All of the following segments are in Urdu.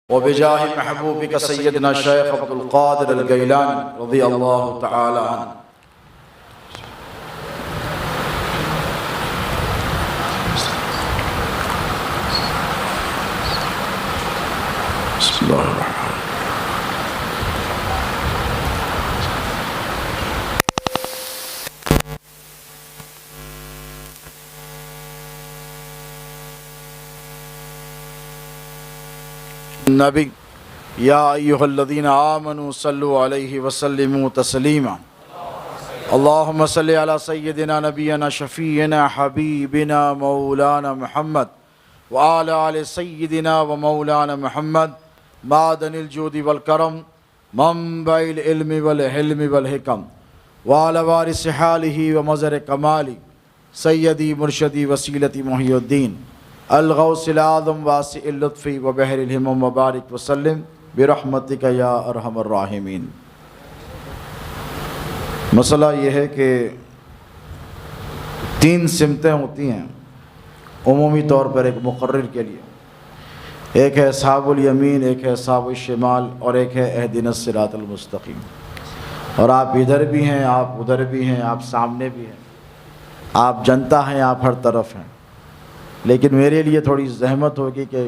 وبجاه محبوبك سيدنا الشيخ عبد القادر الجيلاني رضي الله تعالى عنه. بسم الله الرحمن الرحيم. النبي يا أيها الذين آمنوا صلوا عليه وسلموا تسليما. اللهم صل على سيدنا نبينا شفيعنا حبيبنا مولانا محمد وعلى آل سيدنا ومولانا محمد معدن الجود والكرم منبع العلم والحلم والحكم وعلى وارث حاله ومظهر كماله سيدي مرشدي وسيلتي محي الدين الغوث العظم واسع اللطف وبحر الہمم وبارک وسلم برحمتک یا ارحم الراحمین. مسئلہ یہ ہے کہ 3 سمتیں ہوتی ہیں عمومی طور پر ایک مقرر کے لیے. ایک ہے اصحاب الیمین، ایک ہے اصحاب الشمال، اور ایک ہے اہدنا الصراط المستقیم. اور آپ ادھر بھی ہیں، آپ ادھر بھی ہیں، آپ سامنے بھی ہیں، آپ جنتا ہیں، آپ ہر طرف ہیں. لیکن میرے لیے تھوڑی زحمت ہوگی کہ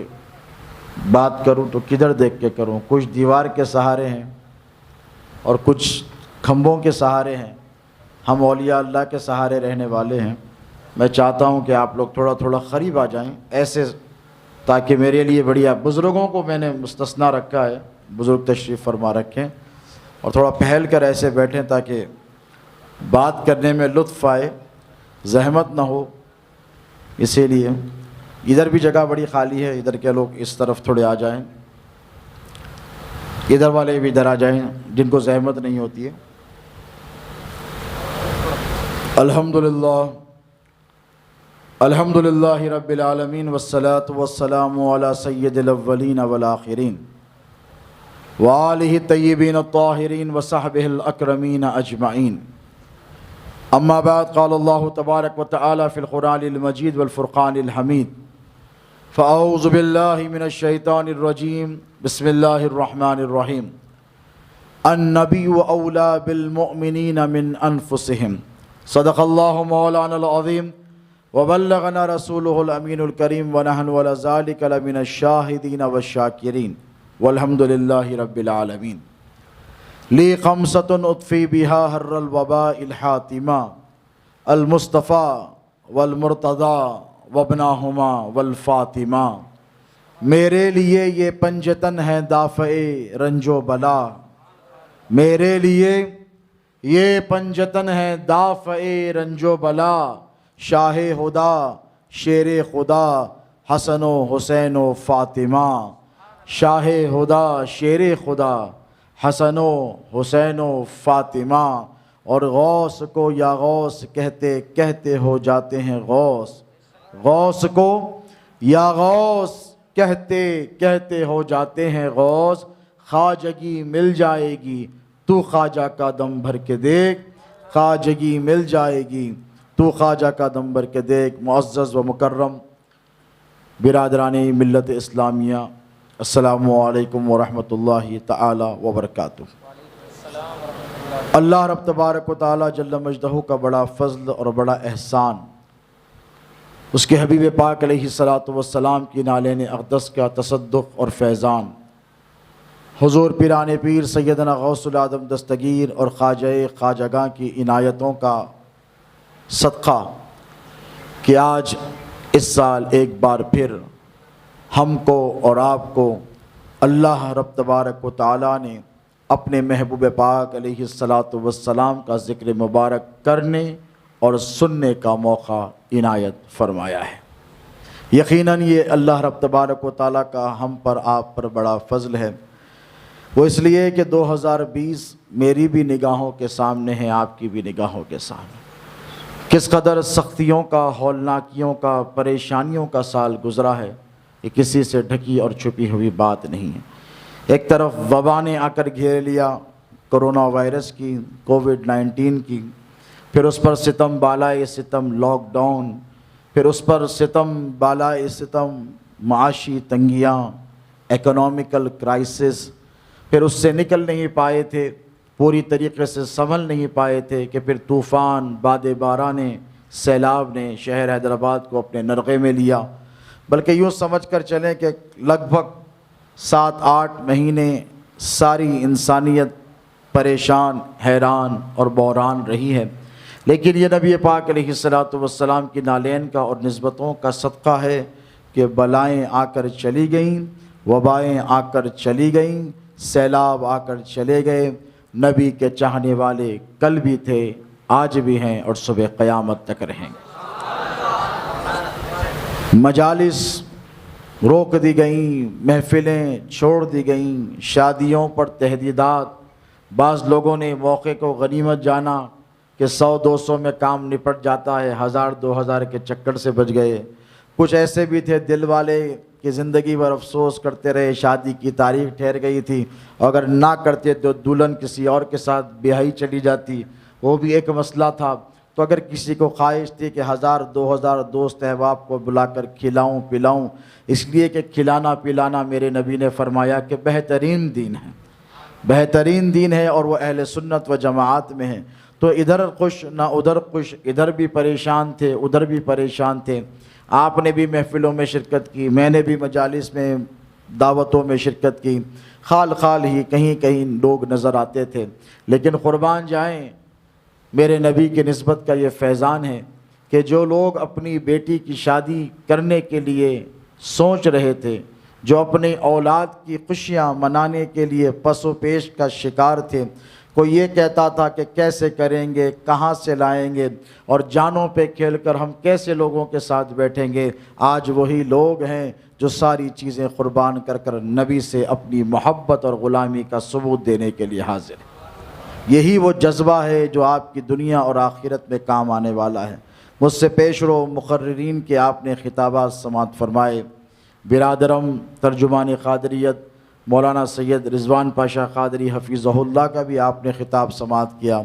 بات کروں تو کدھر دیکھ کے کروں. کچھ دیوار کے سہارے ہیں اور کچھ کھمبوں کے سہارے ہیں. ہم اولیاء اللہ کے سہارے رہنے والے ہیں. میں چاہتا ہوں کہ آپ لوگ تھوڑا تھوڑا قریب آ جائیں ایسے، تاکہ میرے لیے بڑھیا. بزرگوں کو میں نے مستثنیٰ رکھا ہے، بزرگ تشریف فرما رکھیں، اور تھوڑا پھیل کر ایسے بیٹھیں تاکہ بات کرنے میں لطف آئے، زحمت نہ ہو. اسی لیے ادھر بھی جگہ بڑی خالی ہے، ادھر کے لوگ اس طرف تھوڑے آ جائیں، ادھر والے بھی ادھر آ جائیں جن کو زحمت نہیں ہوتی ہے. الحمدللہ الحمدللہ رب العالمین والصلاة والسلام علی سید الاولین والآخرین وآلہ الطیبین الطاہرین وصحبہ الاکرمین اجمعین. اما بعد، قال اللہ تبارک وتعالی فی القرآن المجید والفرقان الحمید. فاعوذ باللہ من الشیطان الرجیم، بسم اللہ الرحمن الرحیم. النبی اولا بالمؤمنین من انفسہم، صدق اللہ مولانا العظیم وبلغنا رسولہ الامین الکریم ونحن علی ذلک لمن الشاہدین والشاکرین والحمد للہ رب العالمین. لی خمسۃ اطفی بہا حر الوباء الحاتمہ المصطفیٰ والمرتضیٰ وابناہما والفاطمہ. میرے لیے یہ پنجتن ہے دافع رنج و بلا، میرے لیے یہ پنجتن ہے دافع رنج و بلا. شاہ خدا شیر خدا حسن و حسین و فاطمہ، شاہ خدا شیر خدا حسن و حسین و فاطمہ. اور غوث کو یا غوث کہتے کہتے ہو جاتے ہیں غوث، غوث کو یا غوث کہتے کہتے ہو جاتے ہیں غوث. خواجگی مل جائے گی تو خواجہ کا دم بھر کے دیکھ، خواجگی مل جائے گی تو خواجہ کا دم بھر کے دیکھ. معزز و مکرم برادران ملت اسلامیہ، السلام علیکم ورحمۃ اللہ تعالی وبرکاتہ. اللہ رب تبارک و تعالی جل مجدہ کا بڑا فضل اور بڑا احسان، اس کے حبیب پاک علیہ الصلاۃ والسلام کی نالین اقدس کا تصدق اور فیضان، حضور پیران پیر سیدنا غوث العظم دستگیر اور خواجہ خواجگاں کی عنایتوں کا صدقہ کہ آج اس سال ایک بار پھر ہم کو اور آپ کو اللہ رب تبارک و تعالیٰ نے اپنے محبوب پاک علیہ الصلاۃ والسلام کا ذکر مبارک کرنے اور سننے کا موقع عنایت فرمایا ہے. یقیناً یہ اللہ رب تبارک و تعالیٰ کا ہم پر آپ پر بڑا فضل ہے. وہ اس لیے کہ 2020 میری بھی نگاہوں کے سامنے ہے، آپ کی بھی نگاہوں کے سامنے. کس قدر سختیوں کا، ہولناکیوں کا، پریشانیوں کا سال گزرا ہے، یہ کسی سے ڈھکی اور چھپی ہوئی بات نہیں ہے. ایک طرف وبا نے آ کر گھیر لیا، کرونا وائرس کی، کووڈ-19 کی، پھر اس پر ستم بالائے ستم لاک ڈاؤن، پھر اس پر ستم بالائے ستم معاشی تنگیاں، اکنامکل کرائسس، پھر اس سے نکل نہیں پائے تھے، پوری طریقے سے سنبھل نہیں پائے تھے کہ پھر طوفان، باد باران نے، سیلاب نے شہر حیدرآباد کو اپنے نرغے میں لیا۔ بلکہ یوں سمجھ کر چلیں کہ لگ بھگ 7-8 مہینے ساری انسانیت پریشان، حیران اور بحران رہی ہے۔ لیکن یہ نبی پاک علیہ السلام کی نالین کا اور نسبتوں کا صدقہ ہے کہ بلائیں آ کر چلی گئیں، وبائیں آ کر چلی گئیں، سیلاب آ کر چلے گئے۔ نبی کے چاہنے والے کل بھی تھے، آج بھی ہیں اور صبح قیامت تک رہیں گے۔ مجالس روک دی گئیں، محفلیں چھوڑ دی گئیں، شادیوں پر تہدیدات، بعض لوگوں نے موقع کو غنیمت جانا کہ 100-200 میں کام نپٹ جاتا ہے، 1000-2000 کے چکر سے بچ گئے۔ کچھ ایسے بھی تھے دل والے کہ زندگی بھر افسوس کرتے رہے، شادی کی تاریخ ٹھہر گئی تھی، اگر نہ کرتے تو دلہن کسی اور کے ساتھ بیاہی چلی جاتی، وہ بھی ایک مسئلہ تھا۔ تو اگر کسی کو خواہش تھی کہ 1000-2000 دوست احباب کو بلا کر کھلاؤں پلاؤں، اس لیے کہ کھلانا پلانا میرے نبی نے فرمایا کہ بہترین دین ہے، بہترین دین ہے، اور وہ اہل سنت و جماعت میں ہے۔ تو ادھر خوش نہ ادھر خوش، ادھر بھی پریشان تھے ادھر بھی پریشان تھے۔ آپ نے بھی محفلوں میں شرکت کی، میں نے بھی مجالس میں دعوتوں میں شرکت کی، خال خال ہی کہیں کہیں لوگ نظر آتے تھے۔ لیکن قربان جائیں، میرے نبی کی نسبت کا یہ فیضان ہے کہ جو لوگ اپنی بیٹی کی شادی کرنے کے لیے سوچ رہے تھے، جو اپنی اولاد کی خوشیاں منانے کے لیے پس و پیش کا شکار تھے، کوئی یہ کہتا تھا کہ کیسے کریں گے، کہاں سے لائیں گے، اور جانوں پہ کھیل کر ہم کیسے لوگوں کے ساتھ بیٹھیں گے، آج وہی لوگ ہیں جو ساری چیزیں قربان کر کر نبی سے اپنی محبت اور غلامی کا ثبوت دینے کے لیے حاضر ہیں۔ یہی وہ جذبہ ہے جو آپ کی دنیا اور آخرت میں کام آنے والا ہے۔ مجھ سے پیش رو مقررین کے آپ نے خطابات سماعت فرمائے۔ برادرم ترجمان قادریت مولانا سید رضوان پاشا قادری حفیظہ اللہ کا بھی آپ نے خطاب سماعت کیا۔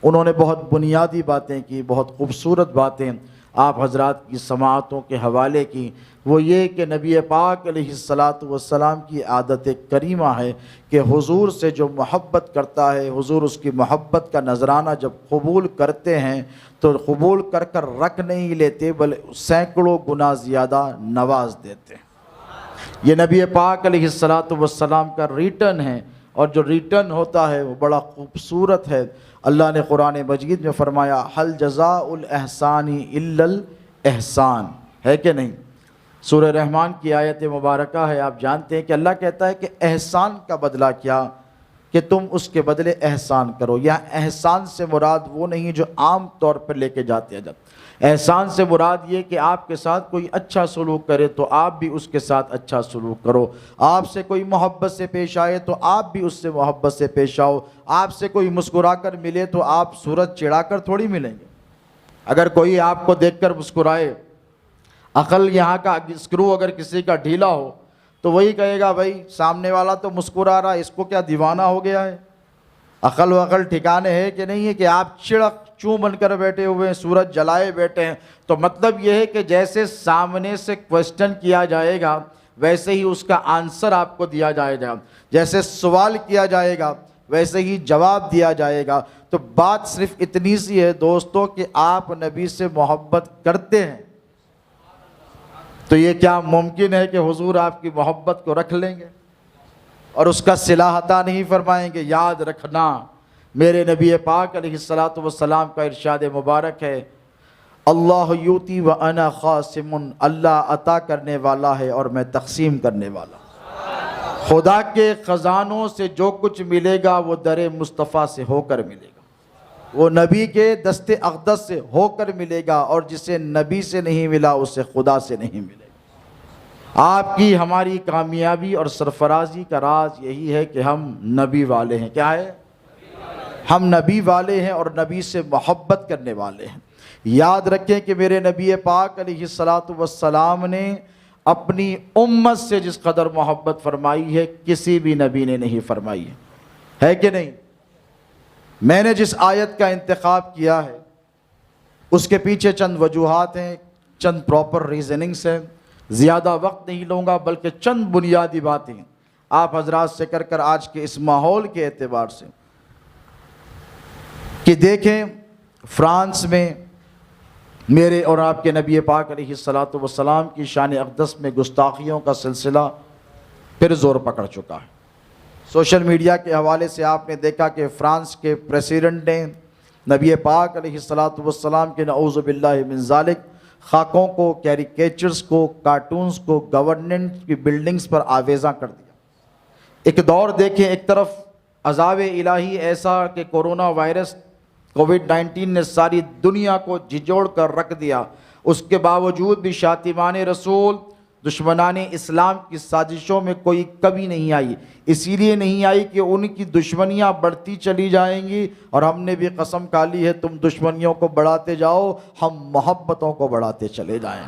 انہوں نے بہت بنیادی باتیں کی، بہت خوبصورت باتیں آپ حضرات کی سماعتوں کے حوالے کی۔ وہ یہ کہ نبی پاک علیہ السلام کی عادت کریمہ ہے کہ حضور سے جو محبت کرتا ہے، حضور اس کی محبت کا نذرانہ جب قبول کرتے ہیں تو قبول کر کر رکھ نہیں لیتے، بلکہ سینکڑوں گنا زیادہ نواز دیتے ہیں۔ یہ نبی پاک علیہ السلام کا ریٹرن ہے، اور جو ریٹرن ہوتا ہے وہ بڑا خوبصورت ہے۔ اللہ نے قرآن مجید میں فرمایا حل جزاء الاحسان الا الاحسان، ہے کہ نہیں؟ سورہ رحمان کی آیت مبارکہ ہے، آپ جانتے ہیں کہ اللہ کہتا ہے کہ احسان کا بدلہ کیا کہ تم اس کے بدلے احسان کرو۔ یہاں احسان سے مراد وہ نہیں جو عام طور پر لے کے جاتے ہیں۔ احسان سے مراد یہ کہ آپ کے ساتھ کوئی اچھا سلوک کرے تو آپ بھی اس کے ساتھ اچھا سلوک کرو، آپ سے کوئی محبت سے پیش آئے تو آپ بھی اس سے محبت سے پیش آؤ، آپ سے کوئی مسکرا کر ملے تو آپ صورت چڑھا کر تھوڑی ملیں گے۔ اگر کوئی آپ کو دیکھ کر مسکرائے، عقل یہاں کا اسکرو اگر کسی کا ڈھیلا ہو تو وہی کہے گا بھائی سامنے والا تو مسکرا رہا، اس کو کیا دیوانہ ہو گیا ہے؟ عقل و عقل ٹھکانے ہے کہ نہیں ہے کہ آپ چڑک چوں بن کر بیٹھے ہوئے ہیں، سورج جلائے بیٹھے ہیں؟ تو مطلب یہ ہے کہ جیسے سامنے سے کویسچن کیا جائے گا ویسے ہی اس کا آنسر آپ کو دیا جائے گا، جیسے سوال کیا جائے گا ویسے ہی جواب دیا جائے گا۔ تو بات صرف اتنی سی ہے دوستو کہ آپ نبی سے محبت کرتے ہیں تو یہ کیا ممکن ہے کہ حضور آپ کی محبت کو رکھ لیں گے اور اس کا صلہ عطا نہیں فرمائیں گے؟ یاد رکھنا میرے نبی پاک علیہ السلام کا ارشاد مبارک ہے اللہ یوتی و انا خاسم، اللہ عطا کرنے والا ہے اور میں تقسیم کرنے والا۔ خدا کے خزانوں سے جو کچھ ملے گا وہ در مصطفیٰ سے ہو کر ملے گا، وہ نبی کے دست اقدس سے ہو کر ملے گا، اور جسے نبی سے نہیں ملا اسے خدا سے نہیں ملے گا۔ آپ کی ہماری کامیابی اور سرفرازی کا راز یہی ہے کہ ہم نبی والے ہیں۔ کیا ہے؟ ہم نبی والے ہیں اور نبی سے محبت کرنے والے ہیں۔ یاد رکھیں کہ میرے نبی پاک علیہ السلام نے اپنی امت سے جس قدر محبت فرمائی ہے کسی بھی نبی نے نہیں فرمائی ہے کہ نہیں؟ میں نے جس آیت کا انتخاب کیا ہے اس کے پیچھے چند وجوہات ہیں، چند پراپر ریزننگز ہیں۔ زیادہ وقت نہیں لوں گا، بلکہ چند بنیادی باتیں آپ حضرات سے کر کر آج کے اس ماحول کے اعتبار سے کہ دیکھیں فرانس میں میرے اور آپ کے نبی پاک علیہ الصلاۃ والسلام کی شان اقدس میں گستاخیوں کا سلسلہ پھر زور پکڑ چکا ہے۔ سوشل میڈیا کے حوالے سے آپ نے دیکھا کہ فرانس کے پریزیڈنٹ نے نبی پاک علیہ الصلاۃ والسلام کے نعوذ باللہ من ذالک خاکوں کو، کیریکیچرز کو، کارٹونز کو گورنمنٹ کی بلڈنگز پر آویزاں کر دیا۔ ایک دور دیکھیں، ایک طرف عذاب الہی ایسا کہ کورونا وائرس کووڈ-19 نے ساری دنیا کو جھنجھوڑ کر رکھ دیا، اس کے باوجود بھی شاتمان رسول دشمنان اسلام کی سازشوں میں کوئی کمی نہیں آئی۔ اسی لیے نہیں آئی کہ ان کی دشمنیاں بڑھتی چلی جائیں گی، اور ہم نے بھی قسم کھا لی ہے تم دشمنیوں کو بڑھاتے جاؤ، ہم محبتوں کو بڑھاتے چلے جائیں۔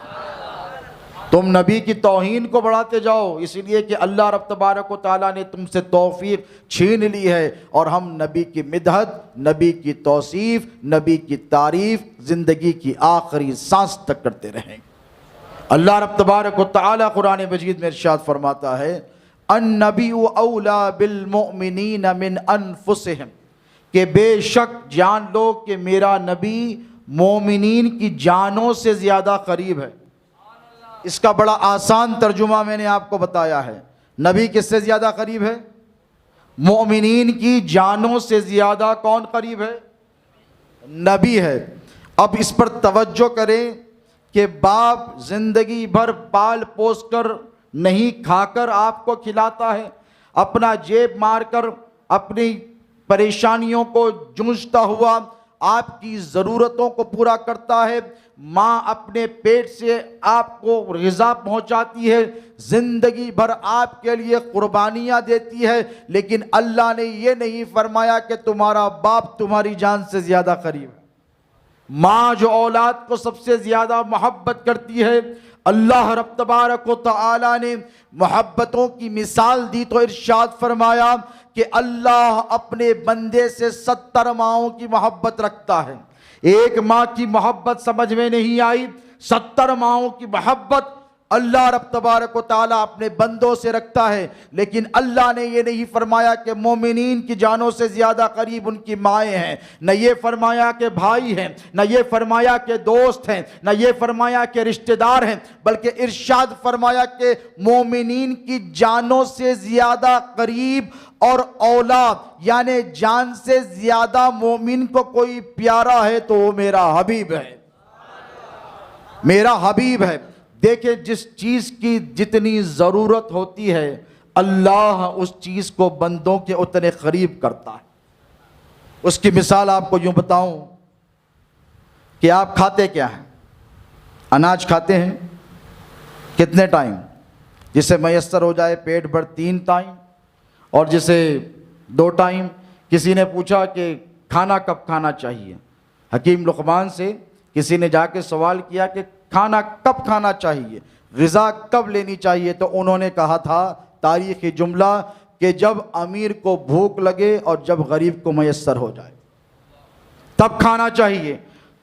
تم نبی کی توہین کو بڑھاتے جاؤ، اس لیے کہ اللہ رب تبارک و تعالیٰ نے تم سے توفیق چھین لی ہے، اور ہم نبی کی مدحت، نبی کی توصیف، نبی کی تعریف زندگی کی آخری سانس تک کرتے رہیں گے۔ اللہ رب تبارک و تعالیٰ قرآن مجید میں ارشاد فرماتا ہے النبی اولیٰ بالمؤمنین من انفسہم، کہ بے شک جان لو کہ میرا نبی مومنین کی جانوں سے زیادہ قریب ہے۔ اس کا بڑا آسان ترجمہ میں نے آپ کو بتایا ہے۔ نبی کس سے زیادہ قریب ہے؟ مومنین کی جانوں سے زیادہ کون قریب ہے؟ نبی ہے۔ اب اس پر توجہ کریں کہ باپ زندگی بھر پال پوس کر نہیں کھا کر آپ کو کھلاتا ہے، اپنا جیب مار کر اپنی پریشانیوں کو جونجتا ہوا آپ کی ضرورتوں کو پورا کرتا ہے، ماں اپنے پیٹ سے آپ کو غذا پہنچاتی ہے، زندگی بھر آپ کے لیے قربانیاں دیتی ہے، لیکن اللہ نے یہ نہیں فرمایا کہ تمہارا باپ تمہاری جان سے زیادہ قریب ہے۔ ماں جو اولاد کو سب سے زیادہ محبت کرتی ہے، اللہ رب تبارک و تعالی نے محبتوں کی مثال دی تو ارشاد فرمایا کہ اللہ اپنے بندے سے 70 ماؤں کی محبت رکھتا ہے۔ ایک ماں کی محبت سمجھ میں نہیں آئی، 70 ماؤں کی محبت اللہ رب تبارک و تعالیٰ اپنے بندوں سے رکھتا ہے، لیکن اللہ نے یہ نہیں فرمایا کہ مومنین کی جانوں سے زیادہ قریب ان کی مائیں ہیں، نہ یہ فرمایا کہ بھائی ہیں، نہ یہ فرمایا کہ دوست ہیں، نہ یہ فرمایا کہ رشتہ دار ہیں، بلکہ ارشاد فرمایا کہ مومنین کی جانوں سے زیادہ قریب اور اولاد، یعنی جان سے زیادہ مومن کو کوئی پیارا ہے تو وہ میرا حبیب ہے، میرا حبیب ہے۔ دیکھیں جس چیز کی جتنی ضرورت ہوتی ہے اللہ اس چیز کو بندوں کے اتنے قریب کرتا ہے۔ اس کی مثال آپ کو یوں بتاؤں کہ آپ کھاتے کیا ہیں؟ اناج کھاتے ہیں کتنے ٹائم؟ جسے میسر ہو جائے پیٹ بھر 3 ٹائم، اور جسے 2 ٹائم۔ کسی نے پوچھا کہ کھانا کب کھانا چاہیے؟ حکیم لقمان سے کسی نے جا کے سوال کیا کہ کھانا کب کھانا چاہیے، غذا کب لینی چاہیے؟ تو انہوں نے کہا تھا تاریخی جملہ کہ جب امیر کو بھوک لگے اور جب غریب کو میسر ہو جائے تب کھانا چاہیے۔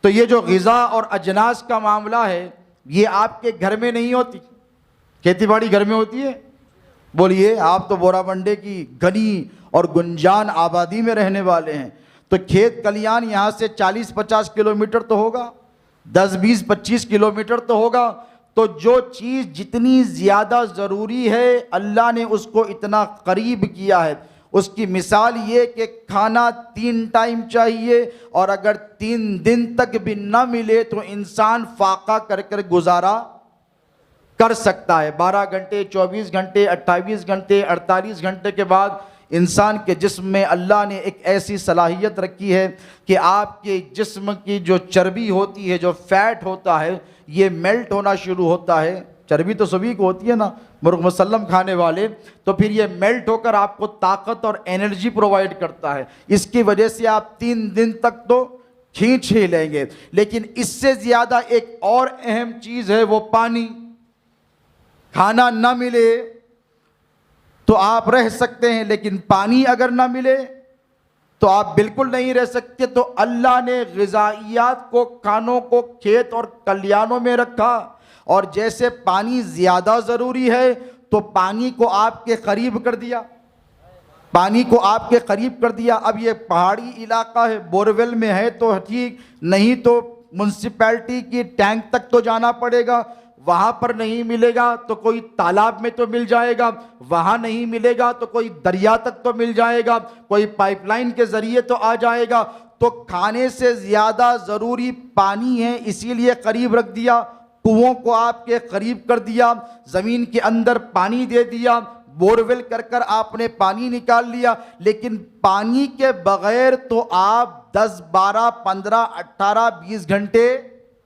تو یہ جو غذا اور اجناس کا معاملہ ہے یہ آپ کے گھر میں نہیں ہوتی، کھیتی باڑی گھر میں ہوتی ہے؟ بولیے، آپ تو بورا منڈے کی گھنی اور گنجان آبادی میں رہنے والے ہیں، تو کھیت کلیان یہاں سے 40-50 کلومیٹر تو ہوگا، 10-20-25 کلومیٹر تو ہوگا۔ تو جو چیز جتنی زیادہ ضروری ہے اللہ نے اس کو اتنا قریب کیا ہے۔ اس کی مثال یہ کہ کھانا 3 ٹائم چاہیے، اور اگر 3 دن تک بھی نہ ملے تو انسان فاقہ کر کر گزارا کر سکتا ہے۔ 12 گھنٹے، 24 گھنٹے، 28 گھنٹے، 48 گھنٹے کے بعد انسان کے جسم میں اللہ نے ایک ایسی صلاحیت رکھی ہے کہ آپ کے جسم کی جو چربی ہوتی ہے، جو فیٹ ہوتا ہے، یہ میلٹ ہونا شروع ہوتا ہے۔ چربی تو سبھی کو ہوتی ہے نا، مرغ مسلم کھانے والے، تو پھر یہ میلٹ ہو کر آپ کو طاقت اور انرجی پرووائڈ کرتا ہے۔ اس کی وجہ سے آپ 3 دن تک تو کھینچ ہی لیں گے، لیکن اس سے زیادہ ایک اور اہم چیز ہے، وہ پانی۔ کھانا نہ ملے تو آپ رہ سکتے ہیں، لیکن پانی اگر نہ ملے تو آپ بالکل نہیں رہ سکتے۔ تو اللہ نے غذائیات کو، کھانوں کو کھیت اور کلیانوں میں رکھا اور جیسے پانی زیادہ ضروری ہے تو پانی کو آپ کے قریب کر دیا، پانی کو آپ کے قریب کر دیا۔ اب یہ پہاڑی علاقہ ہے، بورویل میں ہے تو ٹھیک، نہیں تو میونسپلٹی کی ٹینک تک تو جانا پڑے گا، وہاں پر نہیں ملے گا تو کوئی تالاب میں تو مل جائے گا، وہاں نہیں ملے گا تو کوئی دریا تک تو مل جائے گا، کوئی پائپ لائن کے ذریعے تو آ جائے گا۔ تو کھانے سے زیادہ ضروری پانی ہے، اسی لیے قریب رکھ دیا، کنووں کو آپ کے قریب کر دیا، زمین کے اندر پانی دے دیا، بورویل کر کر آپ نے پانی نکال لیا۔ لیکن پانی کے بغیر تو آپ 10 12 15 18 20 گھنٹے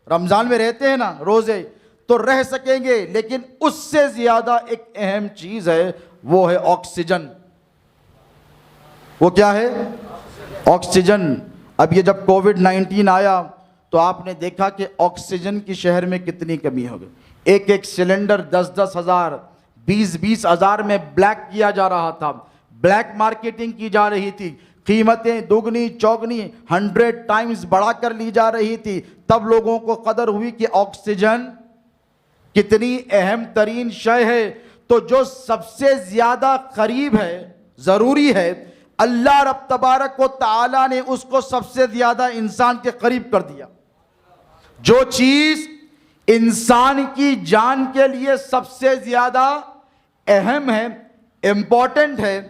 رمضان میں رہتے ہیں نا، روزے تو رہ سکیں گے، لیکن اس سے زیادہ ایک اہم چیز ہے، وہ ہے آکسیجن۔ وہ کیا ہے؟ آکسیجن۔ اب یہ جب کووڈ-19 آیا تو آپ نے دیکھا کہ آکسیجن کی شہر میں کتنی کمی ہو گئی۔ ایک سلنڈر 10 ہزار 20 ہزار میں بلیک کیا جا رہا تھا، بلیک مارکیٹنگ کی جا رہی تھی، قیمتیں دگنی چوگنی 100 ٹائمز بڑھا کر لی جا رہی تھی۔ تب لوگوں کو قدر ہوئی کہ آکسیجن کتنی اہم ترین شے ہے۔ تو جو سب سے زیادہ قریب ہے، ضروری ہے، اللہ رب تبارک و تعالی نے اس کو سب سے زیادہ انسان کے قریب کر دیا۔ جو چیز انسان کی جان کے لیے سب سے زیادہ اہم ہے، امپورٹنٹ ہے،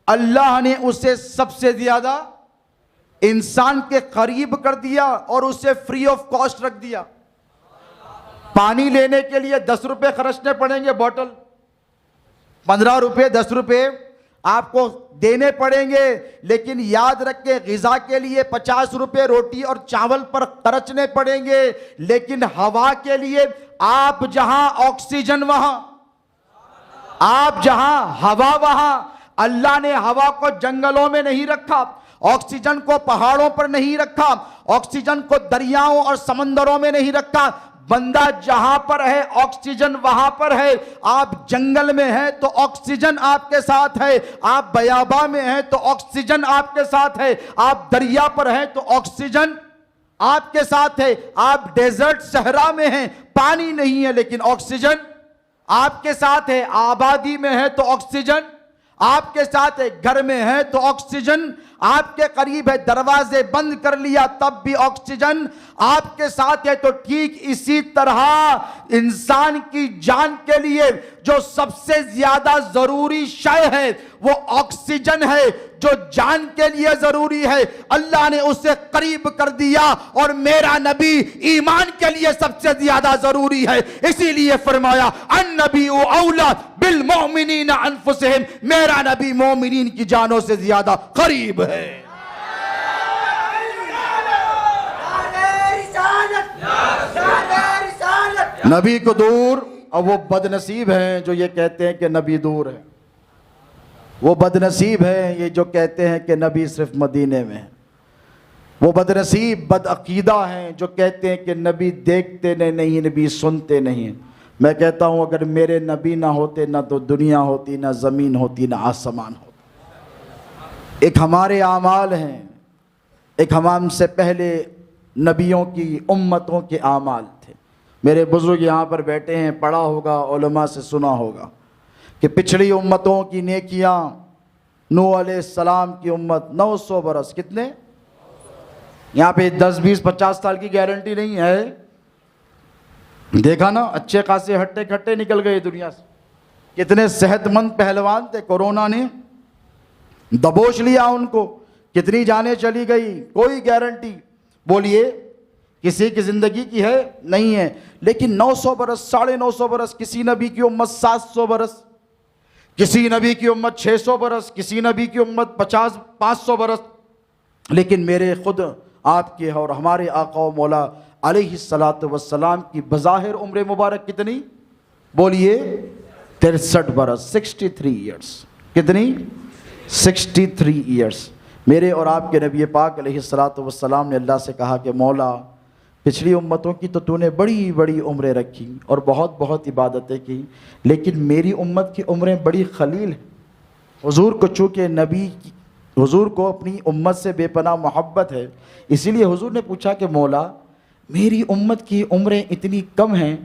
اللہ نے اسے سب سے زیادہ انسان کے قریب کر دیا اور اسے فری آف کاسٹ رکھ دیا۔ پانی لینے کے لیے 10 روپے خرچنے پڑیں گے، بوٹل 15 روپے 10 روپے آپ کو دینے پڑیں گے، لیکن یاد رکھیں غذا کے لیے 50 روپے روٹی اور چاول پر خرچنے پڑیں گے، لیکن ہوا کے لیے آپ جہاں آکسیجن وہاں، آپ جہاں ہوا وہاں۔ اللہ نے ہوا کو جنگلوں میں نہیں رکھا، آکسیجن کو پہاڑوں پر نہیں رکھا، آکسیجن کو دریاؤں اور سمندروں میں نہیں رکھا۔ بندہ جہاں پر ہے آکسیجن وہاں پر ہے۔ آپ جنگل میں ہیں تو آکسیجن آپ کے ساتھ ہے، آپ بیاباں میں ہیں تو آکسیجن آپ کے ساتھ ہے، آپ دریا پر ہیں تو آکسیجن آپ کے ساتھ ہے، آپ ڈیزرٹ صحرا میں ہیں، پانی نہیں ہے لیکن آکسیجن آپ کے ساتھ ہے، آبادی میں ہے تو آکسیجن آپ کے ساتھ ہے، گھر میں ہے تو آکسیجن آپ کے قریب ہے، دروازے بند کر لیا تب بھی آکسیجن آپ کے ساتھ ہے۔ تو ٹھیک اسی طرح انسان کی جان کے لیے جو سب سے زیادہ ضروری شے ہے وہ آکسیجن ہے، جو جان کے لیے ضروری ہے، اللہ نے اسے قریب کر دیا۔ اور میرا نبی ایمان کے لیے سب سے زیادہ ضروری ہے، اسی لیے فرمایا النبی اولا بالمؤمنین انفسہم، میرا نبی مومنین کی جانوں سے زیادہ قریب ہے۔ نبی کو دور، اور وہ بد نصیب ہیں جو یہ کہتے ہیں کہ نبی دور ہے، وہ بد نصیب ہیں یہ جو کہتے ہیں کہ نبی صرف مدینے میں ہے، وہ بد نصیب بد عقیدہ ہیں جو کہتے ہیں کہ نبی دیکھتے نہیں، نبی سنتے نہیں۔ میں کہتا ہوں اگر میرے نبی نہ ہوتے نہ تو دنیا ہوتی، نہ زمین ہوتی، نہ آسمان ہوتا۔ ایک ہمارے اعمال ہیں، ایک ہم سے پہلے نبیوں کی امتوں کے اعمال تھے۔ میرے بزرگ یہاں پر بیٹھے ہیں، پڑھا ہوگا، علماء سے سنا ہوگا کہ پچھلی امتوں کی نیکیاں، نوح علیہ السلام کی امت 900 برس، کتنے؟ یہاں پہ 10 20 50 سال کی گارنٹی نہیں ہے، دیکھا نا اچھے خاصے ہٹے کھٹے نکل گئے دنیا سے، کتنے صحت مند پہلوان تھے، کورونا نے دبوچ لیا ان کو، کتنی جانیں چلی گئی، کوئی گارنٹی بولیے کسی کی زندگی کی ہے؟ نہیں ہے۔ لیکن 900 برس 950 برس، کسی نبی کی امت 700 برس، کسی نبی کی امت 600 برس، کسی نبی کی امت 500 برس۔ لیکن میرے خود آپ کے اور ہمارے آقا و مولا علیہ السلام کی بظاہر عمر مبارک کتنی؟ بولیے 63 برس، 63 ایئرس۔ کتنی؟ 63 ایئرس۔ میرے اور آپ کے نبی پاک علیہ السلام نے اللہ سے کہا کہ مولا پچھلی امتوں کی تو نے بڑی بڑی عمریں رکھی اور بہت بہت عبادتیں کی، لیکن میری امت کی عمریں بڑی قلیل ہیں۔ حضور کو چونکہ حضور کو اپنی امت سے بے پناہ محبت ہے، اسی لیے حضور نے پوچھا کہ مولا میری امت کی عمریں اتنی کم ہیں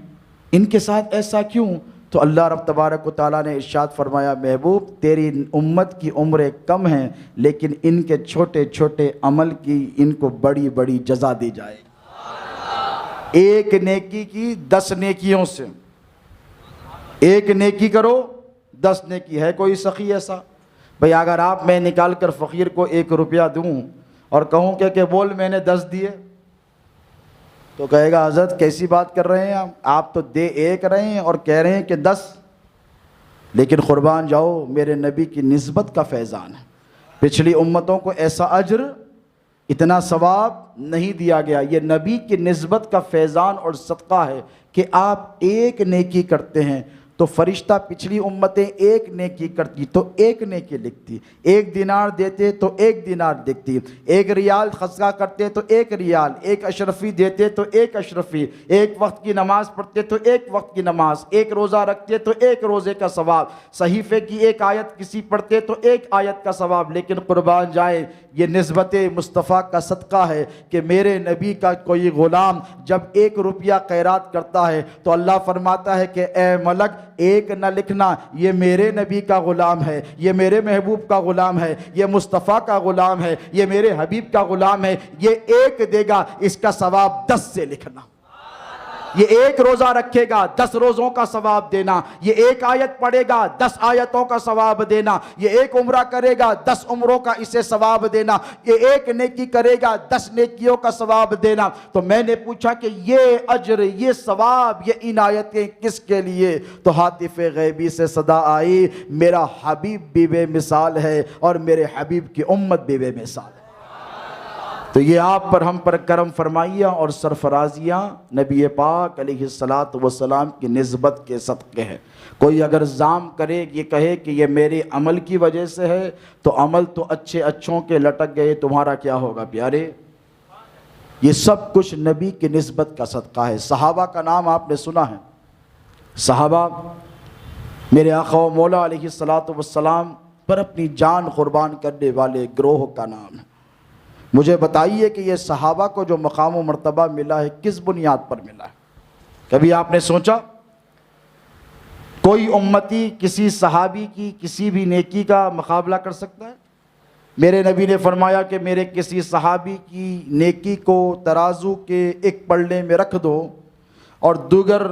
ان کے ساتھ ایسا کیوں؟ تو اللہ رب تبارک و تعالیٰ نے ارشاد فرمایا محبوب تیری امت کی عمریں کم ہیں لیکن ان کے چھوٹے چھوٹے عمل کی ان کو بڑی بڑی جزا دی جائے گی۔ ایک نیکی کی 10 نیکیوں سے، ایک نیکی کرو 10 نیکی۔ ہے کوئی سخی ایسا؟ بھئی اگر آپ میں نکال کر فقیر کو 1 روپیہ دوں اور کہوں کہ بول میں نے 10 دیے تو کہے گا حضرت کیسی بات کر رہے ہیں آپ تو دے 1 رہے ہیں اور کہہ رہے ہیں کہ 10۔ لیکن قربان جاؤ میرے نبی کی نسبت کا فیضان ہے، پچھلی امتوں کو ایسا اجر اتنا ثواب نہیں دیا گیا۔ یہ نبی کی نسبت کا فیضان اور صدقہ ہے کہ آپ ایک نیکی کرتے ہیں تو فرشتہ پچھلی امتیں ایک نیکی کرتی تو ایک نیکی لکھتی، 1 دینار دیتے تو 1 دینار لکھتی، 1 ریال خرچہ کرتے تو 1 ریال، 1 اشرفی دیتے تو 1 اشرفی، 1 وقت کی نماز پڑھتے تو 1 وقت کی نماز، 1 روزہ رکھتے تو 1 روزے کا ثواب، صحیفے کی 1 آیت کسی پڑھتے تو 1 آیت کا ثواب۔ لیکن قربان جائے یہ نسبت مصطفیٰ کا صدقہ ہے کہ میرے نبی کا کوئی غلام جب 1 روپیہ خیرات کرتا ہے تو اللہ فرماتا ہے کہ اے ملک 1 نہ لکھنا، یہ میرے نبی کا غلام ہے، یہ میرے محبوب کا غلام ہے، یہ مصطفیٰ کا غلام ہے، یہ میرے حبیب کا غلام ہے، یہ 1 دے گا اس کا ثواب 10 سے لکھنا۔ یہ 1 روزہ رکھے گا 10 روزوں کا ثواب دینا، یہ 1 آیت پڑھے گا 10 آیتوں کا ثواب دینا، یہ 1 عمرہ کرے گا 10 عمروں کا اسے ثواب دینا، یہ 1 نیکی کرے گا 10 نیکیوں کا ثواب دینا۔ تو میں نے پوچھا کہ یہ اجر، یہ ثواب، یہ عنایتیں کس کے لیے؟ تو ہاتف غیبی سے صدا آئی میرا حبیب بھی بے مثال ہے اور میرے حبیب کی امت بھی بے مثال ہے۔ تو یہ آپ پر ہم پر کرم فرمائیاں اور سرفرازیاں نبی پاک علیہ السلام کی نسبت کے صدقے ہیں۔ کوئی اگر زام کرے، یہ کہے کہ یہ میرے عمل کی وجہ سے ہے تو عمل تو اچھوں کے لٹک گئے، تمہارا کیا ہوگا پیارے؟ یہ سب کچھ نبی کی نسبت کا صدقہ ہے۔ صحابہ کا نام آپ نے سنا ہے، صحابہ میرے آقا و مولا علیہ السلام پر اپنی جان قربان کرنے والے گروہ کا نام ہے۔ مجھے بتائیے کہ یہ صحابہ کو جو مقام و مرتبہ ملا ہے کس بنیاد پر ملا ہے؟ کبھی آپ نے سوچا کوئی امتی کسی صحابی کی کسی بھی نیکی کا مقابلہ کر سکتا ہے؟ میرے نبی نے فرمایا کہ میرے کسی صحابی کی نیکی کو ترازو کے 1 پلڑے میں رکھ دو اور دیگر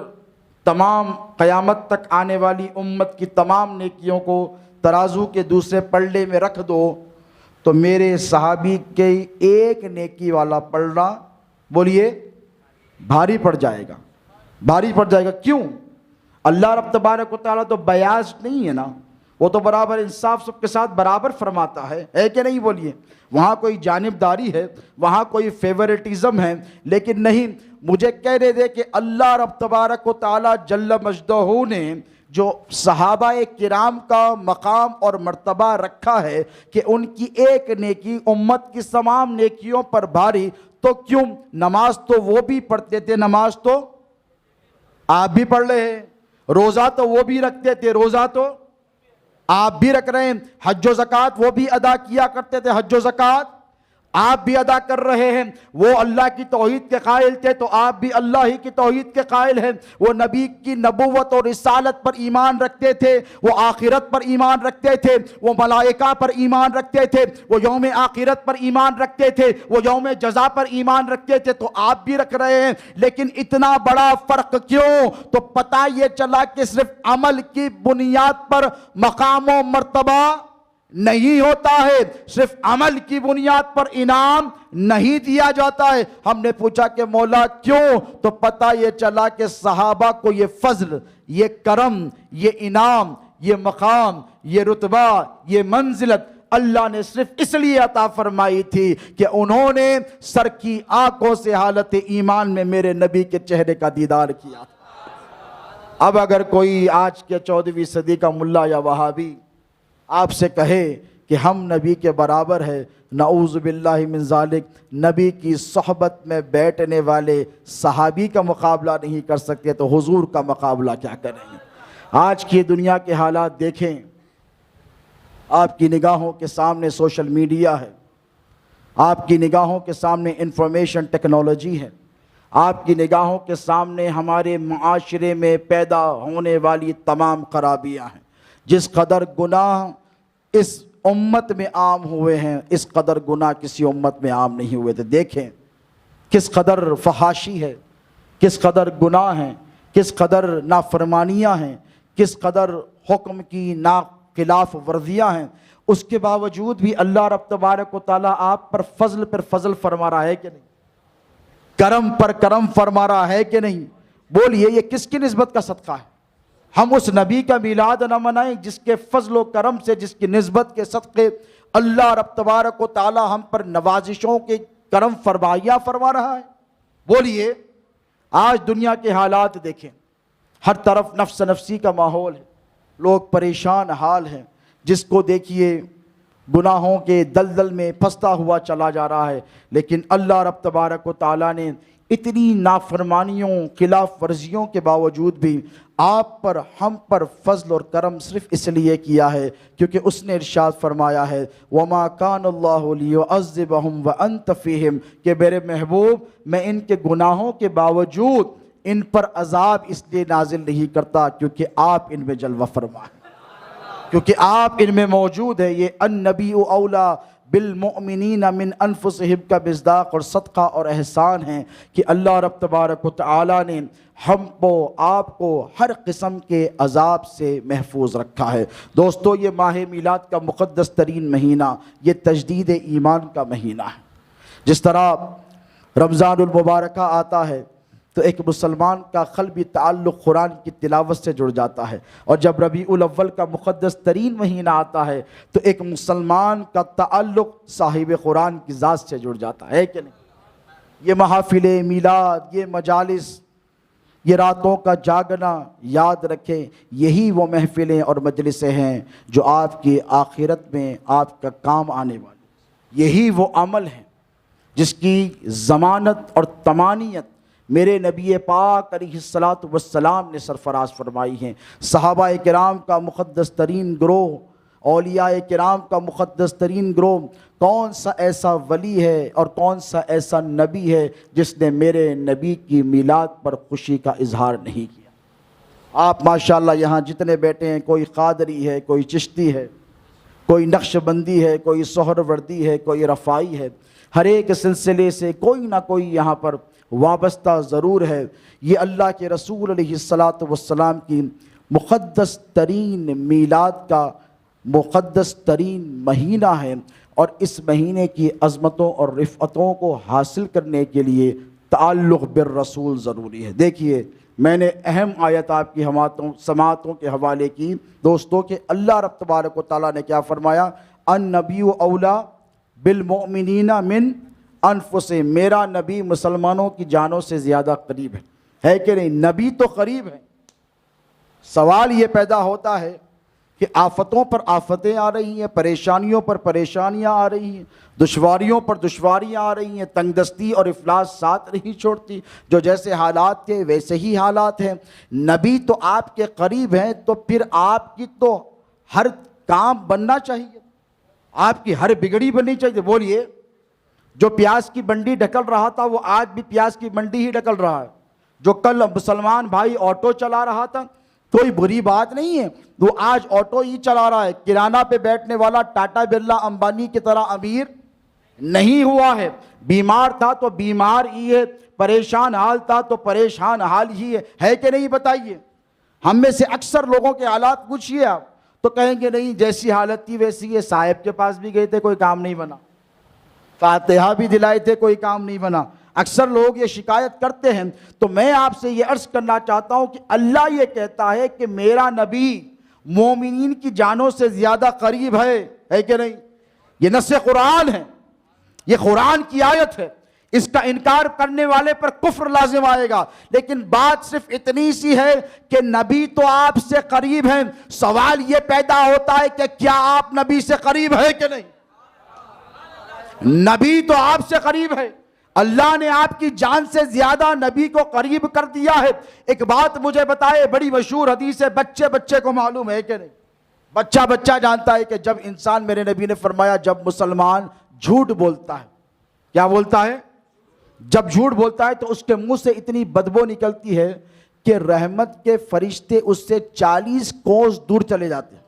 تمام قیامت تک آنے والی امت کی تمام نیکیوں کو ترازو کے دوسرے پلڑے میں رکھ دو تو میرے صحابی کے 1 نیکی والا پلڑا بولیے بھاری پڑ جائے گا، بھاری پڑ جائے گا۔ کیوں؟ اللہ رب تبارک و تعالیٰ تو بیاض نہیں ہے نا، وہ تو برابر انصاف سب کے ساتھ برابر فرماتا ہے کہ نہیں؟ بولیے وہاں کوئی جانبداری ہے، وہاں کوئی فیورٹزم ہے، لیکن نہیں، مجھے کہنے دے کہ اللہ رب تبارک و تعالیٰ جل مجدہ نے جو صحابہ کرام کا مقام اور مرتبہ رکھا ہے کہ ان کی 1 نیکی امت کی تمام نیکیوں پر بھاری، تو کیوں؟ نماز تو وہ بھی پڑھتے تھے، نماز تو آپ بھی پڑھ رہے ہیں، روزہ تو وہ بھی رکھتے تھے، روزہ تو آپ بھی رکھ رہے ہیں، حج و زکوٰۃ وہ بھی ادا کیا کرتے تھے، حج و زکوٰۃ آپ بھی ادا کر رہے ہیں۔ وہ اللہ کی توحید کے قائل تھے تو آپ بھی اللہ ہی کی توحید کے قائل ہیں۔ وہ نبی کی نبوت اور رسالت پر ایمان رکھتے تھے، وہ آخرت پر ایمان رکھتے تھے، وہ ملائکہ پر ایمان رکھتے تھے، وہ یوم آخرت پر ایمان رکھتے تھے، وہ یوم جزا پر ایمان رکھتے تھے، تو آپ بھی رکھ رہے ہیں۔ لیکن اتنا بڑا فرق کیوں؟ تو پتہ یہ چلا کہ صرف عمل کی بنیاد پر مقام و مرتبہ نہیں ہوتا ہے، صرف عمل کی بنیاد پر انعام نہیں دیا جاتا ہے۔ ہم نے پوچھا کہ مولا کیوں؟ تو پتہ یہ چلا کہ صحابہ کو یہ فضل، یہ کرم، یہ انعام، یہ مقام، یہ رتبہ، یہ منزلت اللہ نے صرف اس لیے عطا فرمائی تھی کہ انہوں نے سر کی آنکھوں سے حالت ایمان میں میرے نبی کے چہرے کا دیدار کیا۔ اب اگر کوئی آج کے 14ویں صدی کا ملا یا وہابی آپ سے کہے کہ ہم نبی کے برابر ہے، نعوذ باللہ من ذالک، نبی کی صحبت میں بیٹھنے والے صحابی کا مقابلہ نہیں کر سکتے تو حضور کا مقابلہ کیا کریں گے؟ آج کی دنیا کے حالات دیکھیں، آپ کی نگاہوں کے سامنے سوشل میڈیا ہے، آپ کی نگاہوں کے سامنے انفارمیشن ٹیکنالوجی ہے، آپ کی نگاہوں کے سامنے ہمارے معاشرے میں پیدا ہونے والی تمام خرابیاں ہیں۔ جس قدر گناہ اس امت میں عام ہوئے ہیں، اس قدر گناہ کسی امت میں عام نہیں ہوئے تھے۔ دیکھیں کس قدر فحاشی ہے، کس قدر گناہ ہیں، کس قدر نافرمانیاں ہیں، کس قدر حکم کی خلاف ورزیاں ہیں۔ اس کے باوجود بھی اللہ رب تبارک و تعالیٰ آپ پر فضل فرما رہا ہے کہ نہیں؟ کرم پر کرم فرما رہا ہے کہ نہیں؟ بولیے یہ کس کی نسبت کا صدقہ ہے؟ ہم اس نبی کا میلاد نہ منائیں جس کے فضل و کرم سے، جس کی نسبت کے صدقے اللہ رب تبارک و تعالیٰ ہم پر نوازشوں کے کرم فرمائیاں فرما رہا ہے؟ بولیے آج دنیا کے حالات دیکھیں، ہر طرف نفس نفسی کا ماحول ہے، لوگ پریشان حال ہیں، جس کو دیکھیے گناہوں کے دلدل میں پھنستا ہوا چلا جا رہا ہے۔ لیکن اللہ رب تبارک و تعالیٰ نے اتنی نافرمانیوں، خلاف ورزیوں کے باوجود بھی آپ پر، ہم پر فضل اور کرم صرف اس لیے کیا ہے کیونکہ اس نے ارشاد فرمایا ہے وَمَا كَانَ اللَّهُ لِيُعَذِّبَهُمْ وَأَنْتَ فِيهِمْ، کہ میرے محبوب میں ان کے گناہوں کے باوجود ان پر عذاب اس لیے نازل نہیں کرتا کیونکہ آپ ان میں جلوہ فرما ہے، کیونکہ آپ ان میں موجود ہے۔ یہ النبی اولا بالمؤمنین من انفسہم کا مصداق اور صدقہ اور احسان ہے کہ اللہ رب تبارک و تعالیٰ نے ہم کو، آپ کو ہر قسم کے عذاب سے محفوظ رکھا ہے۔ دوستو یہ ماہ میلاد کا مقدس ترین مہینہ، یہ تجدید ایمان کا مہینہ ہے۔ جس طرح رمضان المبارکہ آتا ہے تو ایک مسلمان کا قلبی تعلق قرآن کی تلاوت سے جڑ جاتا ہے، اور جب ربیع الاول کا مقدس ترین مہینہ آتا ہے تو ایک مسلمان کا تعلق صاحب قرآن کی ذات سے جڑ جاتا ہے کہ نہیں؟ یہ محافل میلاد، یہ مجالس، یہ راتوں کا جاگنا، یاد رکھیں یہی وہ محفلیں اور مجلسیں ہیں جو آپ کی آخرت میں آپ کا کام آنے والی، یہی وہ عمل ہے جس کی ضمانت اور تمانیت میرے نبی پاک علیہ السلام نے سرفراز فرمائی ہیں۔ صحابہ کرام کا مقدس ترین گروہ، اولیاء کرام کا مقدس ترین گروہ، کون سا ایسا ولی ہے اور کون سا ایسا نبی ہے جس نے میرے نبی کی میلاد پر خوشی کا اظہار نہیں کیا؟ آپ ماشاءاللہ یہاں جتنے بیٹھے ہیں، کوئی قادری ہے، کوئی چشتی ہے، کوئی نقش بندی ہے، کوئی سہروردی ہے، کوئی رفاعی ہے، ہر ایک سلسلے سے کوئی نہ کوئی یہاں پر وابستہ ضرور ہے۔ یہ اللہ کے رسول علیہ السلام کی مقدس ترین میلاد کا مقدس ترین مہینہ ہے، اور اس مہینے کی عظمتوں اور رفعتوں کو حاصل کرنے کے لیے تعلق بالرسول ضروری ہے۔ دیکھیے میں نے اہم آیت آپ کی سماعتوں کے حوالے کی دوستوں کہ اللہ رب تبارک و تعالیٰ نے کیا فرمایا؟ النبی اولا بالمؤمنین من انفسہم، میرا نبی مسلمانوں کی جانوں سے زیادہ قریب ہے کہ نہیں؟ نبی تو قریب ہے۔ سوال یہ پیدا ہوتا ہے کہ آفتوں پر آفتیں آ رہی ہیں، پریشانیوں پر پریشانیاں آ رہی ہیں، دشواریوں پر دشواریاں آ رہی ہیں، تنگ دستی اور افلاس ساتھ نہیں چھوڑتی، جو جیسے حالات تھے ویسے ہی حالات ہیں۔ نبی تو آپ کے قریب ہیں تو پھر آپ کی تو ہر کام بننا چاہیے، آپ کی ہر بگڑی بننی چاہیے۔ بولیے جو پیاز کی منڈی ڈھکل رہا تھا وہ آج بھی پیاز کی منڈی ہی ڈھکل رہا ہے، جو کل مسلمان بھائی آٹو چلا رہا تھا کوئی بری بات نہیں ہے، وہ آج آٹو ہی چلا رہا ہے، کرانہ پہ بیٹھنے والا ٹاٹا برلا امبانی کی طرح امیر نہیں ہوا ہے۔ بیمار تھا تو بیمار ہی ہے، پریشان حال تھا تو پریشان حال ہی ہے کہ نہیں؟ بتائیے ہم میں سے اکثر لوگوں کے حالات پوچھئے آپ تو کہیں گے نہیں جیسی حالت تھی ویسی ہے، صاحب کے پاس بھی گئے تھے کوئی کام نہیں بنا، فاتحہ بھی دلائے تھے کوئی کام نہیں بنا، اکثر لوگ یہ شکایت کرتے ہیں۔ تو میں آپ سے یہ عرض کرنا چاہتا ہوں کہ اللہ یہ کہتا ہے کہ میرا نبی مومنین کی جانوں سے زیادہ قریب ہے کہ نہیں؟ یہ نص قرآن ہے، یہ قرآن کی آیت ہے، اس کا انکار کرنے والے پر کفر لازم آئے گا۔ لیکن بات صرف اتنی سی ہے کہ نبی تو آپ سے قریب ہیں، سوال یہ پیدا ہوتا ہے کہ کیا آپ نبی سے قریب ہے کہ نہیں؟ نبی تو آپ سے قریب ہے، اللہ نے آپ کی جان سے زیادہ نبی کو قریب کر دیا ہے۔ ایک بات مجھے بتائے، بڑی مشہور حدیث ہے، بچے بچے کو معلوم ہے کہ نہیں؟ بچہ بچہ جانتا ہے کہ جب انسان، میرے نبی نے فرمایا جب مسلمان جھوٹ بولتا ہے، کیا بولتا ہے؟ جب جھوٹ بولتا ہے تو اس کے منہ سے اتنی بدبو نکلتی ہے کہ رحمت کے فرشتے اس سے 40 کوس دور چلے جاتے ہیں.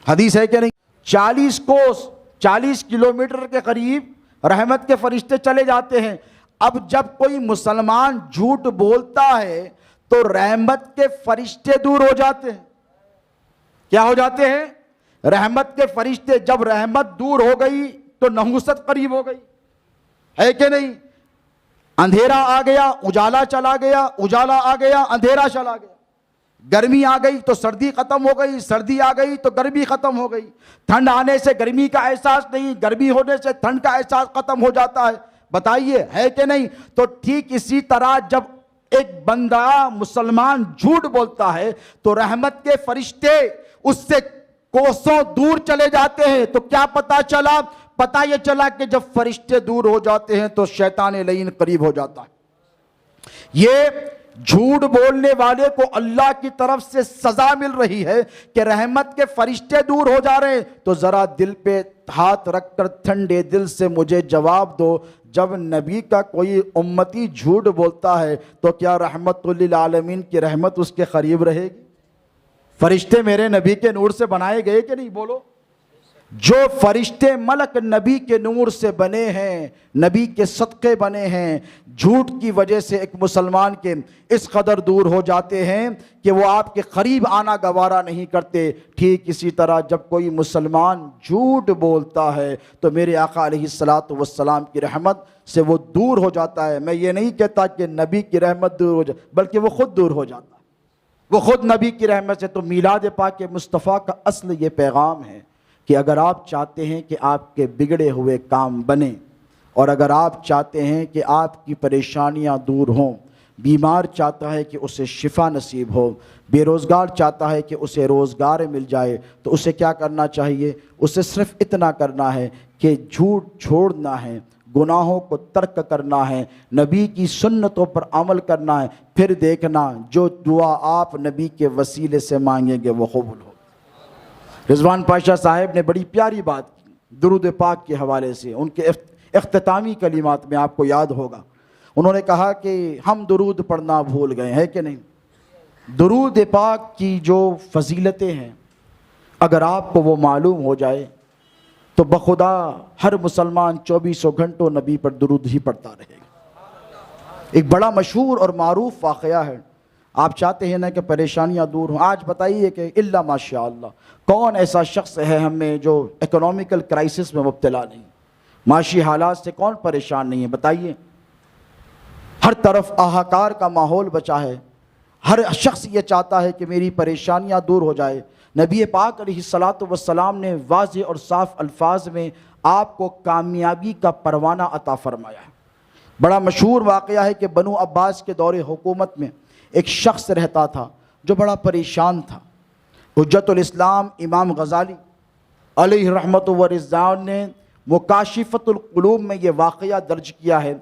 حدیث ہے کہ نہیں؟ 40 کوس، 40 کلومیٹر کے قریب رحمت کے فرشتے چلے جاتے ہیں. اب جب کوئی مسلمان جھوٹ بولتا ہے تو رحمت کے فرشتے دور ہو جاتے ہیں. کیا ہو جاتے ہیں؟ رحمت کے فرشتے. جب رحمت دور ہو گئی تو نحوست قریب ہو گئی، ہے کہ نہیں؟ اندھیرا آ گیا، اجالا چلا گیا، اجالا آ گیا، اندھیرا چلا گیا. گرمی آ گئی تو سردی ختم ہو گئی، سردی آ گئی تو گرمی ختم ہو گئی. ٹھنڈ آنے سے گرمی کا احساس نہیں، گرمی ہونے سے ٹھنڈ کا احساس ختم ہو جاتا ہے. بتائیے ہے کہ نہیں؟ تو ٹھیک اسی طرح جب ایک بندہ مسلمان جھوٹ بولتا ہے تو رحمت کے فرشتے اس سے کوسوں دور چلے جاتے ہیں. تو کیا پتا چلا؟ پتا یہ چلا کہ جب فرشتے دور ہو جاتے ہیں تو شیطان لعین قریب ہو جاتا ہے. یہ جھوٹ بولنے والے کو اللہ کی طرف سے سزا مل رہی ہے کہ رحمت کے فرشتے دور ہو جا رہے ہیں. تو ذرا دل پہ ہاتھ رکھ کر ٹھنڈے دل سے مجھے جواب دو، جب نبی کا کوئی امتی جھوٹ بولتا ہے تو کیا رحمت للعالمین کی رحمت اس کے قریب رہے گی؟ فرشتے میرے نبی کے نور سے بنائے گئے کہ نہیں؟ بولو. جو فرشتے ملک نبی کے نور سے بنے ہیں، نبی کے صدقے بنے ہیں، جھوٹ کی وجہ سے ایک مسلمان کے اس قدر دور ہو جاتے ہیں کہ وہ آپ کے قریب آنا گوارا نہیں کرتے. ٹھیک اسی طرح جب کوئی مسلمان جھوٹ بولتا ہے تو میرے آقا علیہ الصلوۃ والسلام کی رحمت سے وہ دور ہو جاتا ہے. میں یہ نہیں کہتا کہ نبی کی رحمت دور ہو جائے، بلکہ وہ خود دور ہو جاتا ہے، وہ خود نبی کی رحمت سے. تو میلاد پاک مصطفیٰ کا اصل یہ پیغام ہے کہ اگر آپ چاہتے ہیں کہ آپ کے بگڑے ہوئے کام بنیں، اور اگر آپ چاہتے ہیں کہ آپ کی پریشانیاں دور ہوں، بیمار چاہتا ہے کہ اسے شفا نصیب ہو، بے روزگار چاہتا ہے کہ اسے روزگار مل جائے، تو اسے کیا کرنا چاہیے؟ اسے صرف اتنا کرنا ہے کہ جھوٹ چھوڑنا ہے، گناہوں کو ترک کرنا ہے، نبی کی سنتوں پر عمل کرنا ہے. پھر دیکھنا جو دعا آپ نبی کے وسیلے سے مانگیں گے وہ قبول ہو. رضوان پاشا صاحب نے بڑی پیاری بات کی درود پاک کے حوالے سے. ان کے اختتامی کلمات میں آپ کو یاد ہوگا انہوں نے کہا کہ ہم درود پڑھنا بھول گئے ہیں کہ نہیں. درود پاک کی جو فضیلتیں ہیں اگر آپ کو وہ معلوم ہو جائے تو بخدا ہر مسلمان 24 گھنٹوں نبی پر درود ہی پڑھتا رہے گا. ایک بڑا مشہور اور معروف واقعہ ہے. آپ چاہتے ہیں نا کہ پریشانیاں دور ہوں. آج بتائیے کہ الا ماشاء اللہ کون ایسا شخص ہے ہم میں جو اکنامیکل کرائسس میں مبتلا نہیں، معاشی حالات سے کون پریشان نہیں ہے؟ بتائیے. ہر طرف آہاکار کا ماحول بچا ہے، ہر شخص یہ چاہتا ہے کہ میری پریشانیاں دور ہو جائے. نبی پاک علیہ الصلوۃ والسلام نے واضح اور صاف الفاظ میں آپ کو کامیابی کا پروانہ عطا فرمایا ہے. بڑا مشہور واقعہ ہے کہ بنو عباس کے دور حکومت میں ایک شخص رہتا تھا جو بڑا پریشان تھا. حجت الاسلام امام غزالی علیہ رحمت و رضوان نے مکاشفۃ القلوب میں یہ واقعہ درج کیا ہے.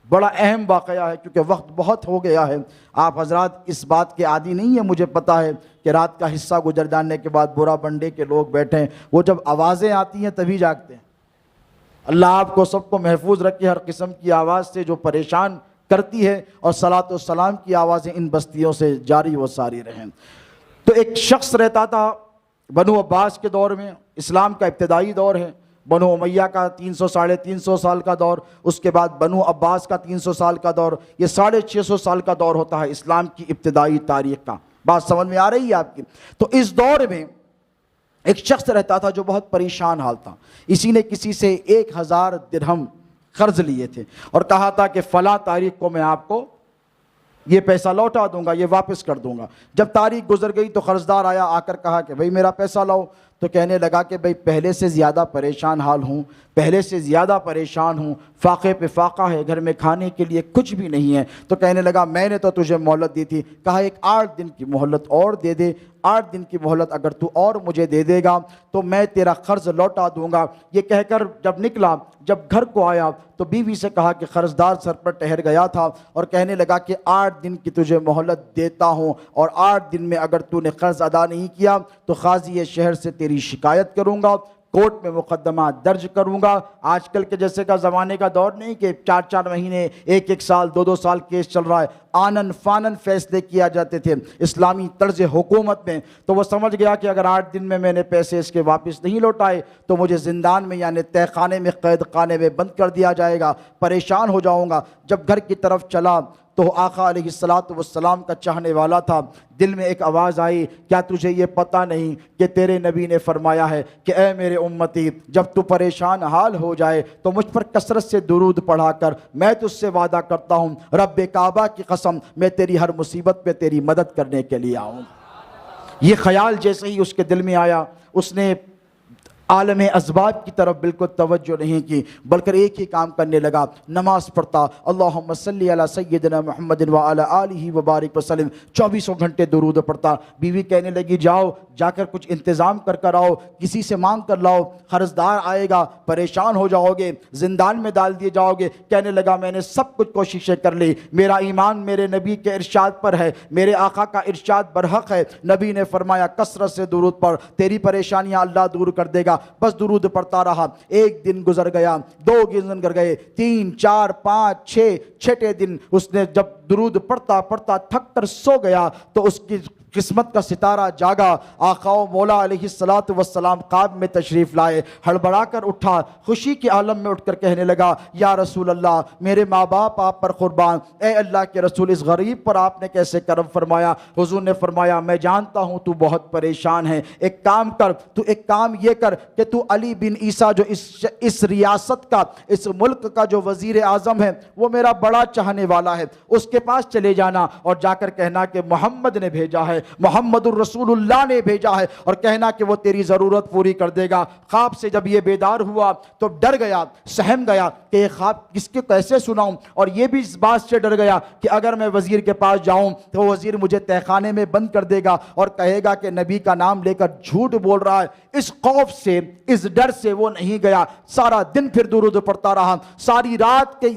بڑا اہم واقعہ ہے کیونکہ وقت بہت ہو گیا ہے. آپ حضرات اس بات کے عادی نہیں ہیں، مجھے پتا ہے کہ رات کا حصہ گزر جانے کے بعد برا بنڈے کے لوگ بیٹھے ہیں، وہ جب آوازیں آتی ہیں تبھی جاگتے ہیں. اللہ آپ کو سب کو محفوظ رکھے ہر قسم کی آواز سے جو پریشان کرتی ہے، اور صلاۃ و سلام کی آوازیں ان بستیوں سے جاری و ساری رہیں. تو ایک شخص رہتا تھا بنو عباس کے دور میں، اسلام کا ابتدائی دور ہے. بنو امیہ کا 300 ساڑھے 300 سال کا دور، اس کے بعد بنو عباس کا 300 سال کا دور، یہ 650 سال کا دور ہوتا ہے اسلام کی ابتدائی تاریخ کا. بات سمجھ میں آ رہی ہے آپ کی؟ تو اس دور میں ایک شخص رہتا تھا جو بہت پریشان حال تھا. اسی نے کسی سے 1000 درہم قرض لیے تھے اور کہا تھا کہ فلاں تاریخ کو میں آپ کو یہ پیسہ لوٹا دوں گا، یہ واپس کر دوں گا. جب تاریخ گزر گئی تو قرضدار آیا، آ کر کہا کہ بھئی میرا پیسہ لاؤ. تو کہنے لگا کہ بھئی پہلے سے زیادہ پریشان حال ہوں، پہلے سے زیادہ پریشان ہوں، فاقے پہ فاقہ ہے، گھر میں کھانے کے لیے کچھ بھی نہیں ہے. تو کہنے لگا میں نے تو تجھے مہلت دی تھی. کہا ایک 8 دن کی مہلت اور دے دے، 8 دن کی مہلت اگر تو اور مجھے دے دے گا تو میں تیرا قرض لوٹا دوں گا. یہ کہہ کر جب نکلا، جب گھر کو آیا تو بیوی سے کہا کہ قرضدار سر پر ٹہر گیا تھا اور کہنے لگا کہ 8 دن کی تجھے مہلت دیتا ہوں، اور 8 دن میں اگر تو نے قرض ادا نہیں کیا تو قاضی شہر سے تیری شکایت کروں گا. کورٹ میں مقدمہ درج کروں گا۔ آج کل کے جیسے کا زمانے کا دور نہیں کہ 4 مہینے، 1 سال، 2 سال کیس چل رہا ہے، آنن فانن فیصلے کیا جاتے تھے اسلامی طرز حکومت میں۔ تو وہ سمجھ گیا کہ اگر 8 دن میں نے پیسے اس کے واپس نہیں لوٹائے تو مجھے زندان میں یعنی تہ خانے میں، قید خانے میں بند کر دیا جائے گا، پریشان ہو جاؤں گا۔ جب گھر کی طرف چلا تو آقا علیہ السلام کا چاہنے والا تھا۔ دل میں ایک آواز آئی، کیا تجھے یہ پتہ نہیں کہ تیرے نبی نے فرمایا ہے کہ اے میرے امتی، جب تو پریشان حال ہو جائے تو مجھ پر کثرت سے درود پڑھا کر، میں تجھ سے وعدہ کرتا ہوں رب کعبہ کی قسم، میں تیری ہر مصیبت پہ تیری مدد کرنے کے لیے آؤں۔ یہ خیال جیسے ہی اس کے دل میں آیا، اس نے عالم اسباب کی طرف بالکل توجہ نہیں کی، بلکہ ایک ہی کام کرنے لگا، نماز پڑھتا، اللہم صلی علی سیدنا محمد وعلی آلہ وبارک وسلم، 24 گھنٹے درود پڑھتا۔ بیوی کہنے لگی جاؤ، جا کر کچھ انتظام کر آؤ، کسی سے مانگ کر لاؤ، قرضدار آئے گا، پریشان ہو جاؤ گے، زندان میں ڈال دیے جاؤ گے۔ کہنے لگا میں نے سب کچھ کوششیں کر لی، میرا ایمان میرے نبی کے ارشاد پر ہے، میرے آقا کا ارشاد برحق ہے۔ نبی نے فرمایا کثرت سے درود پڑھ، تیری پریشانیاں اللہ دور کر دے گا۔ بس درود پڑھتا رہا۔ 1 دن گزر گیا، 2 دن گزر گئے، 3 4 5 6 چھٹے دن اس نے جب درود پڑھتا پڑھتا تھک کر سو گیا تو اس کی قسمت کا ستارہ جاگا۔ آقا و مولا علیہ السلام خواب میں تشریف لائے، ہڑبڑا کر اٹھا، خوشی کے عالم میں اٹھ کر کہنے لگا یا رسول اللہ، میرے ماں باپ آپ پر قربان، اے اللہ کے رسول اس غریب پر آپ نے کیسے کرم فرمایا؟ حضور نے فرمایا میں جانتا ہوں تو بہت پریشان ہے، ایک کام کر، تو ایک کام یہ کر کہ تو علی بن عیسیٰ جو اس ریاست کا، اس ملک کا جو وزیر اعظم ہے، وہ میرا بڑا چاہنے والا ہے، اس کے پاس چلے جانا اور جا کر کہنا کہ محمد نے بھیجا ہے، محمد الرسول اللہ نے بھیجا ہے، اور کہنا کہ وہ تیری ضرورت پوری کر دے گا۔ خواب سے جب یہ بیدار ہوا تو ڈر گیا، سہم گیا کہ یہ خواب کس کے کیسے سناؤں، اور یہ بھی اس بات سے ڈر گیا کہ اگر میں وزیر کے پاس جاؤں تو وزیر مجھے تہ خانے میں بند کر دے گا اور کہے گا کہ نبی کا نام لے کر جھوٹ بول رہا ہے۔ اس خوف سے، اس ڈر سے وہ نہیں گیا، سارا دن پھر درود پڑھتا رہا۔ ساری رات کے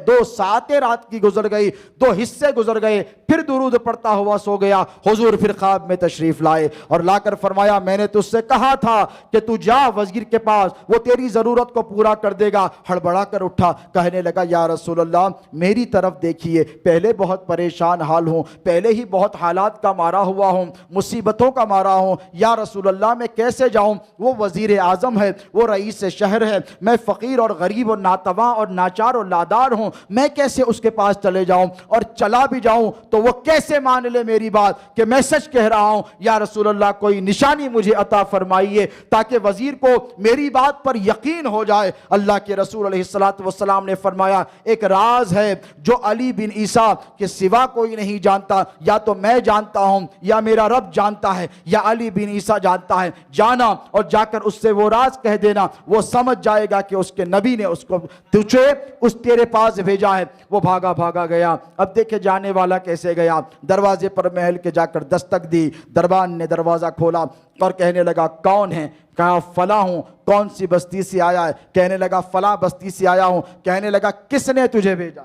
دو ساعتیں رات کی گزر گئی، 2 حصے گزر گئے، پھر درود پڑھتا ہوا سو گیا۔ حضور پھر خواب میں تشریف لائے اور لا کر فرمایا میں نے تجھ سے کہا تھا کہ تو جا وزیر کے پاس، وہ تیری ضرورت کو پورا کر دے گا۔ ہڑبڑا کر اٹھا، کہنے لگا یا رسول اللہ میری طرف دیکھیے، پہلے بہت پریشان حال ہوں، پہلے ہی بہت حالات کا مارا ہوا ہوں، مصیبتوں کا مارا ہوں، یا رسول اللہ میں کیسے جاؤں؟ وہ وزیر اعظم ہے، وہ رئیس شہر ہے، میں فقیر اور غریب اور ناتواں اور ناچار اور لادار ہوں، میں کیسے اس کے پاس چلے جاؤں؟ اور چلا بھی جاؤں تو وہ کیسے مان لے میری بات کہ میں سچ کہہ رہا ہوں؟ یا رسول اللہ کوئی نشانی مجھے عطا فرمائیے تاکہ وزیر کو میری بات پر یقین ہو جائے۔ اللہ کے رسول علیہ السلام نے فرمایا ایک راز ہے جو علی بن عیسیٰ کے سوا کوئی نہیں جانتا، یا تو میں جانتا ہوں یا میرا رب جانتا ہے یا علی بن عیسیٰ جانتا ہے، جانا اور جا کر اس سے وہ راز کہہ دینا، وہ سمجھ جائے گا کہ اس کے نبی نے اس کو تجھے اس تیرے پاس بھیجا ہے۔ وہ بھاگا گیا۔ اب دیکھے جانے والا کیسے گیا، دروازے پر محل کے جا کر دستک دی، دربان نے دروازہ کھولا اور کہنے لگا کون ہے؟ کہا فلاں ہوں۔ کون سی بستی سے آیا ہے؟ کہنے لگا فلاں بستی سے آیا ہوں۔ کہنے لگا کس نے تجھے بھیجا؟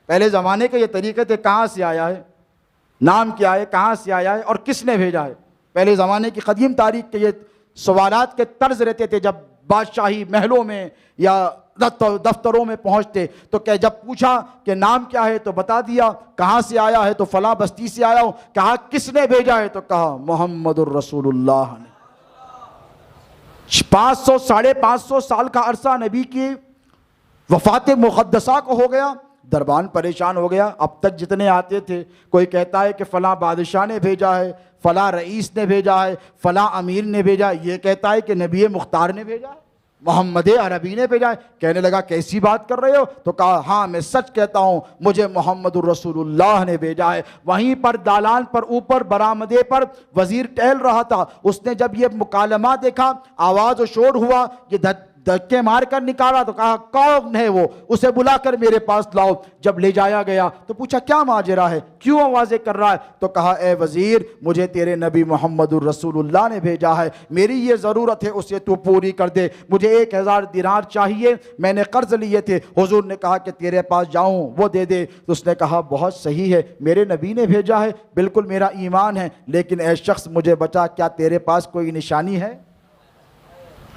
پہلے زمانے کے یہ طریقے تھے، کہاں سے آیا ہے، نام کیا ہے، کہاں سے آیا ہے اور کس نے بھیجا ہے۔ پہلے زمانے کی قدیم تاریخ کے یہ سوالات کے طرز رہتے تھے۔ جب بادشاہی محلوں میں یا دفتروں میں پہنچتے تو کہ جب پوچھا کہ نام کیا ہے تو بتا دیا، کہاں سے آیا ہے تو فلاں بستی سے آیا ہوں، کہا کس نے بھیجا ہے تو کہا محمد الرسول اللہ نے۔ 500 550 سال کا عرصہ نبی کی وفات مقدسہ کو ہو گیا، دربان پریشان ہو گیا۔ اب تک جتنے آتے تھے کوئی کہتا ہے کہ فلاں بادشاہ نے بھیجا ہے، فلاں رئیس نے بھیجا ہے، فلاں امیر نے بھیجا، یہ کہتا ہے کہ نبی مختار نے بھیجا ہے، محمد عربی نے بھیجا ہے۔ کہنے لگا کیسی بات کر رہے ہو؟ تو کہا ہاں میں سچ کہتا ہوں، مجھے محمد الرسول اللہ نے بھیجا ہے۔ وہیں پر دالان پر اوپر برآمدے پر وزیر ٹہل رہا تھا، اس نے جب یہ مکالمہ دیکھا، آواز و شور ہوا، یہ دھکے مار کر نکالا تو کہا کون ہے وہ؟ اسے بلا کر میرے پاس لاؤ۔ جب لے جایا گیا تو پوچھا کیا ماجرا ہے، کیوں آوازیں کر رہا ہے؟ تو کہا اے وزیر مجھے تیرے نبی محمد الرسول اللہ نے بھیجا ہے، میری یہ ضرورت ہے اسے تو پوری کر دے، مجھے 1000 دینار چاہیے، میں نے قرض لیے تھے۔ حضور نے کہا کہ تیرے پاس جاؤں وہ دے دے۔ تو اس نے کہا بہت صحیح ہے، میرے نبی نے بھیجا ہے، بالکل میرا ایمان ہے، لیکن اے شخص مجھے بتا کیا تیرے پاس کوئی نشانی ہے؟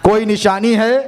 کوئی نشانی ہے؟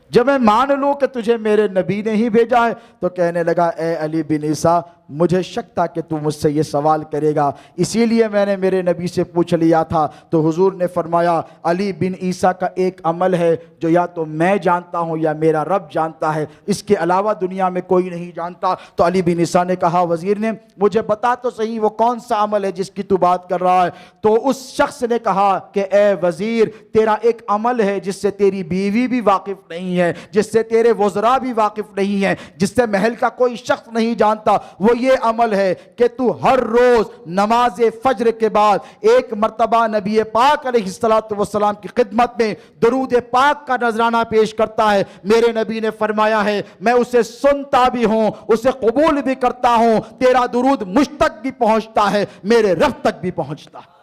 جب میں مان لوں کہ تجھے میرے نبی نے ہی بھیجا ہے تو کہنے لگا اے علی بن عیسیٰ مجھے شک تھا کہ تو مجھ سے یہ سوال کرے گا، اسی لیے میں نے میرے نبی سے پوچھ لیا تھا۔ تو حضور نے فرمایا علی بن عیسیٰ کا ایک عمل ہے جو یا تو میں جانتا ہوں یا میرا رب جانتا ہے، اس کے علاوہ دنیا میں کوئی نہیں جانتا۔ تو علی بن عیسیٰ نے کہا وزیر نے مجھے بتا تو صحیح وہ کون سا عمل ہے جس کی تو بات کر رہا ہے۔ تو اس شخص نے کہا کہ اے وزیر تیرا ایک عمل ہے جس سے تیری بیوی بھی واقف نہیں ہے، جس سے تیرے وزراء بھی واقف نہیں ہیں، جس سے محل کا کوئی شخص نہیں جانتا، وہ یہ عمل ہے کہ تو ہر روز نماز فجر کے بعد ایک مرتبہ نبی پاک علیہ السلام کی خدمت میں درود پاک کا نذرانہ پیش کرتا ہے۔ میرے نبی نے فرمایا ہے میں اسے سنتا بھی ہوں، اسے قبول بھی کرتا ہوں، تیرا درود مجھ تک بھی پہنچتا ہے، میرے رب تک بھی پہنچتا ہے۔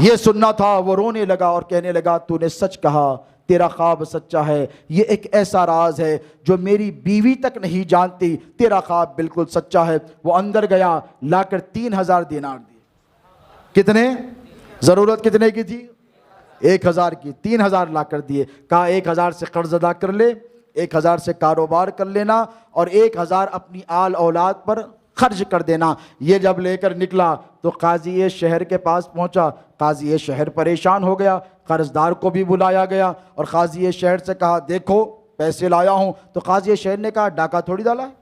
یہ سننا تھا۔ وہ رونے لگا اور کہنے لگا تو نے سچ کہا، تیرا خواب سچا ہے، یہ ایک ایسا راز ہے جو میری بیوی تک نہیں جانتی، تیرا خواب بالکل سچا ہے۔ وہ اندر گیا، لا کر 3000 دینار دیے۔ کتنے؟ ضرورت کتنے کی تھی؟ 1000 کی، 3000 لا کر دیے۔ کہا 1000 سے قرض ادا کر لے، 1000 سے کاروبار کر لینا اور 1000 اپنی آل اولاد پر خرچ کر دینا۔ یہ جب لے کر نکلا تو قاضی شہر کے پاس پہنچا۔ قاضی شہر پریشان ہو گیا، قرض دار کو بھی بلایا گیا اور قاضی شہر سے کہا دیکھو پیسے لایا ہوں۔ تو قاضی شہر نے کہا ڈاکہ تھوڑی ڈالا ہے،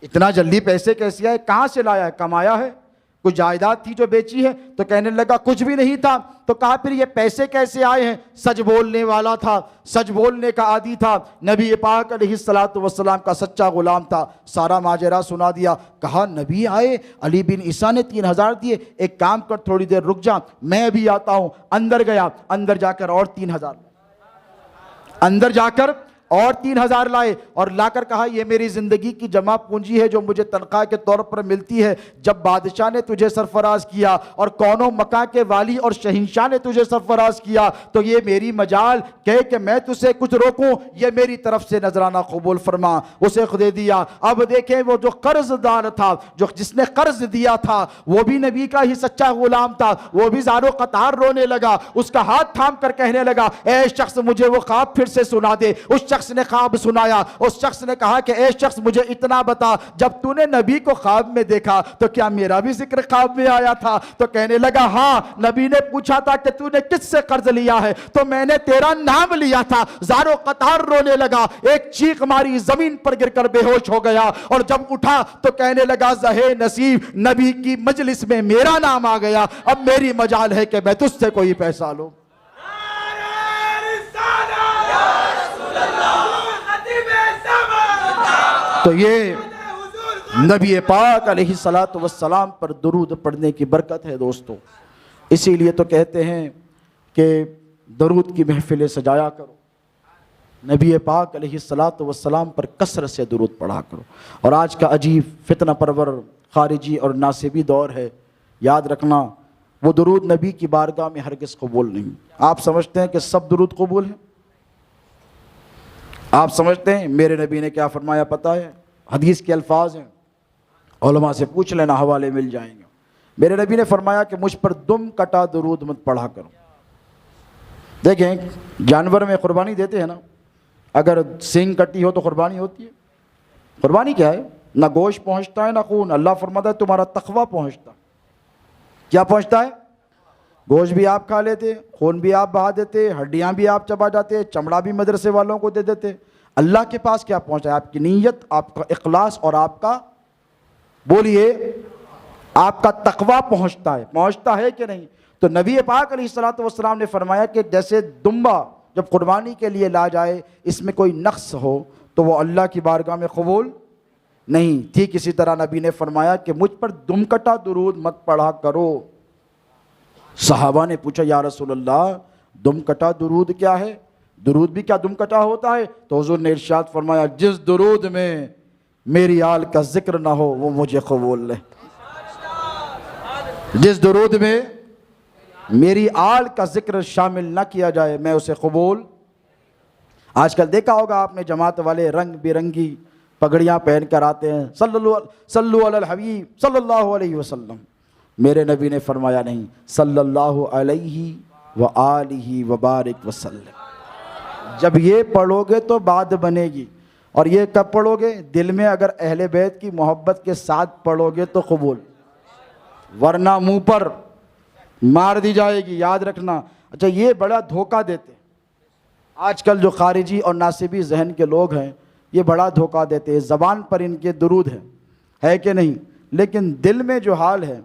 اتنا جلدی پیسے کیسے آئے، کہاں سے لایا ہے، کمایا ہے، کوئی جائیداد تھی جو بیچی ہے؟ تو کہنے لگا کچھ بھی نہیں تھا۔ تو کہا پھر یہ پیسے کیسے آئے ہیں؟ سچ بولنے والا تھا، سچ بولنے کا عادی تھا، نبی پاک علیہ السلام کا سچا غلام تھا۔ سارا ماجرا سنا دیا۔ کہا نبی آئے، علی بن عیسیٰ نے 3000 دیے، ایک کام کر تھوڑی دیر رک جا میں ابھی آتا ہوں۔ اندر گیا، اندر جا کر اور 3000 اندر جا کر اور 3000 لائے اور لا کر کہا یہ میری زندگی کی جمع پونجی ہے جو مجھے تنخواہ کے طور پر ملتی ہے۔ جب بادشاہ نے تجھے سرفراز کیا اور کونوں مکہ کے والی اور شہنشاہ نے تجھے سرفراز کیا تو یہ میری مجال کہ میں تجھے کچھ روکوں، یہ میری طرف سے نذرانہ قبول فرما۔ اسے دے دیا۔ اب دیکھیں وہ جو قرض دار تھا، جو جس نے قرض دیا تھا، وہ بھی نبی کا ہی سچا غلام تھا، وہ بھی زار و قطار رونے لگا، اس کا ہاتھ تھام کر کہنے لگا اے شخص مجھے وہ خواب پھر سے سنا دے۔ اس شخص نے خواب سنایا۔ اس شخص نے کہا کہ اے شخص مجھے اتنا بتا، جب تو نے نبی کو خواب میں دیکھا تو کیا میرا بھی ذکر خواب میں آیا تھا؟ تو کہنے لگا ہاں، نبی نے پوچھا تھا کہ تو نے کس سے قرض لیا ہے تو میں نے تیرا نام لیا تھا۔ زار و قطار رونے لگا، ایک چیخ ماری، زمین پر گر کر بے ہوش ہو گیا اور جب اٹھا تو کہنے لگا زہے نصیب، نبی کی مجلس میں میرا نام آ گیا، اب میری مجال ہے کہ میں تجھ سے کوئی پیسہ لوں۔ تو یہ نبی پاک علیہ السلام پر درود پڑھنے کی برکت ہے دوستو۔ اسی لیے تو کہتے ہیں کہ درود کی محفلیں سجایا کرو، نبی پاک علیہ السلام پر کثرت سے درود پڑھا کرو۔ اور آج کا عجیب فتنہ پرور خارجی اور ناصبی دور ہے، یاد رکھنا وہ درود نبی کی بارگاہ میں ہرگز قبول نہیں۔ آپ سمجھتے ہیں کہ سب درود قبول ہیں؟ آپ سمجھتے ہیں میرے نبی نے کیا فرمایا پتہ ہے؟ حدیث کے الفاظ ہیں، علماء سے پوچھ لینا، حوالے مل جائیں گے۔ میرے نبی نے فرمایا کہ مجھ پر دم کٹا درود مت پڑھا کرو۔ دیکھیں جانور میں قربانی دیتے ہیں نا، اگر سینگ کٹی ہو تو قربانی ہوتی ہے۔ قربانی کیا ہے؟ نہ گوشت پہنچتا ہے نہ خون۔ اللہ فرماتا ہے تمہارا تقویٰ پہنچتا ہے۔ کیا پہنچتا ہے؟ گوشت بھی آپ کھا لیتے، خون بھی آپ بہا دیتے، ہڈیاں بھی آپ چبا جاتے، چمڑا بھی مدرسے والوں کو دے دیتے۔ اللہ کے پاس کیا پہنچتا ہے؟ آپ کی نیت، آپ کا اخلاص اور آپ کا، بولیے، آپ کا تقویٰ پہنچتا ہے کہ نہیں؟ تو نبی پاک علیہ السلام نے فرمایا کہ جیسے دمبا جب قربانی کے لیے لا جائے اس میں کوئی نقص ہو تو وہ اللہ کی بارگاہ میں قبول نہیں۔ ٹھیک اسی طرح نبی نے فرمایا کہ مجھ پر دم کٹا درود مت پڑھا کرو۔ صحابہ نے پوچھا یا رسول اللہ دم کٹا درود کیا ہے؟ درود بھی کیا دم کٹا ہوتا ہے؟ تو حضور نے ارشاد فرمایا جس درود میں میری آل کا ذکر نہ ہو وہ مجھے قبول نہیں۔ جس درود میں میری آل کا ذکر شامل نہ کیا جائے میں اسے قبول۔ آج کل دیکھا ہوگا آپ نے جماعت والے رنگ برنگی پگڑیاں پہن کر آتے ہیں، صلو علی الحبیب صلی اللہ علیہ وسلم۔ میرے نبی نے فرمایا نہیں، صلی اللہ علیہ وآلہ وبارک وسلم۔ جب یہ پڑھو گے تو بات بنے گی. اور یہ کب پڑھو گے؟ دل میں اگر اہل بیت کی محبت کے ساتھ پڑھو گے تو قبول، ورنہ منہ پر مار دی جائے گی، یاد رکھنا. اچھا، یہ بڑا دھوکہ دیتے ہیں آج کل جو خارجی اور ناصبی ذہن کے لوگ ہیں، یہ بڑا دھوکہ دیتے ہیں. زبان پر ان کے درود ہے کہ نہیں، لیکن دل میں جو حال ہے،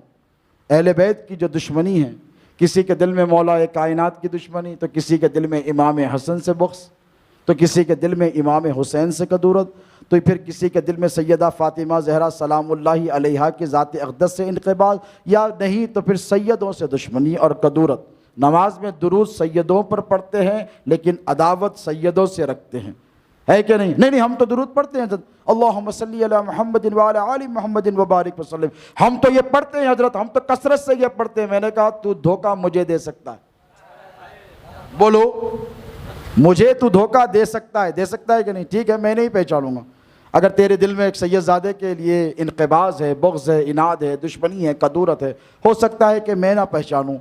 اہل بیت کی جو دشمنی ہے، کسی کے دل میں مولا کائنات کی دشمنی، تو کسی کے دل میں امام حسن سے بغض، تو کسی کے دل میں امام حسین سے کدورت، تو پھر کسی کے دل میں سیدہ فاطمہ زہرا سلام اللہ علیہا کی ذات اقدس سے انقباض، یا نہیں تو پھر سیدوں سے دشمنی اور کدورت. نماز میں درود سیدوں پر پڑھتے ہیں لیکن عداوت سیدوں سے رکھتے ہیں، ہے کہ نہیں؟ نہیں ہم تو درود پڑھتے ہیں حضرت، اللہم صلی علی محمد وعلی آل محمد وبارک وسلم، ہم تو یہ پڑھتے ہیں حضرت، ہم تو کثرت سے یہ پڑھتے ہیں. میں نے کہا تو دھوکہ مجھے دے سکتا ہے؟ بولو، مجھے تو دھوکہ دے سکتا ہے کہ نہیں؟ ٹھیک ہے، میں نہیں پہچانوں گا. اگر تیرے دل میں ایک سید زادے کے لیے انقباض ہے، بغض ہے، عناد ہے، دشمنی ہے، کدورت ہے، ہو سکتا ہے کہ میں نہ پہچانوں،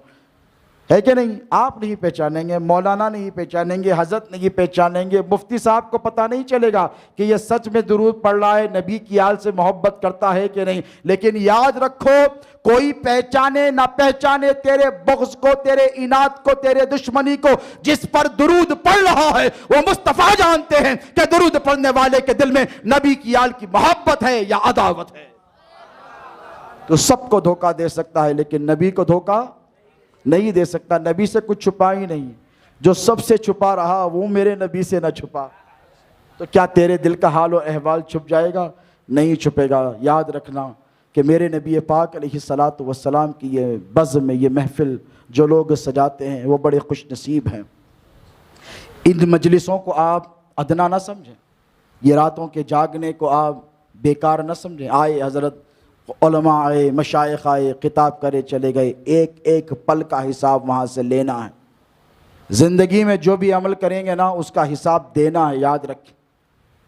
ہے کہ نہیں؟ آپ نہیں پہچانیں گے، مولانا نہیں پہچانیں گے، حضرت نہیں پہچانیں گے، مفتی صاحب کو پتہ نہیں چلے گا کہ یہ سچ میں درود پڑھ رہا ہے، نبی کی آل سے محبت کرتا ہے کہ نہیں. لیکن یاد رکھو، کوئی پہچانے نہ پہچانے تیرے بغض کو، تیرے عناد کو، تیرے دشمنی کو، جس پر درود پڑھ رہا ہے وہ مصطفیٰ جانتے ہیں کہ درود پڑھنے والے کے دل میں نبی کی آل کی محبت ہے یا عداوت ہے. تو سب کو دھوکہ دے سکتا ہے لیکن نبی کو دھوکہ نہیں دے سکتا. نبی سے کچھ چھپا ہی نہیں، جو سب سے چھپا رہا وہ میرے نبی سے نہ چھپا. تو کیا تیرے دل کا حال و احوال چھپ جائے گا؟ نہیں چھپے گا. یاد رکھنا کہ میرے نبی پاک علیہ الصلاۃ والسلام کی یہ بزم میں، یہ محفل جو لوگ سجاتے ہیں وہ بڑے خوش نصیب ہیں. ان مجلسوں کو آپ ادنا نہ سمجھیں، یہ راتوں کے جاگنے کو آپ بیکار نہ سمجھیں. آئے حضرت علماء آئے، مشائخ آئے، خطاب کرے چلے گئے، ایک ایک پل کا حساب وہاں سے لینا ہے. زندگی میں جو بھی عمل کریں گے نا اس کا حساب دینا ہے، یاد رکھیں.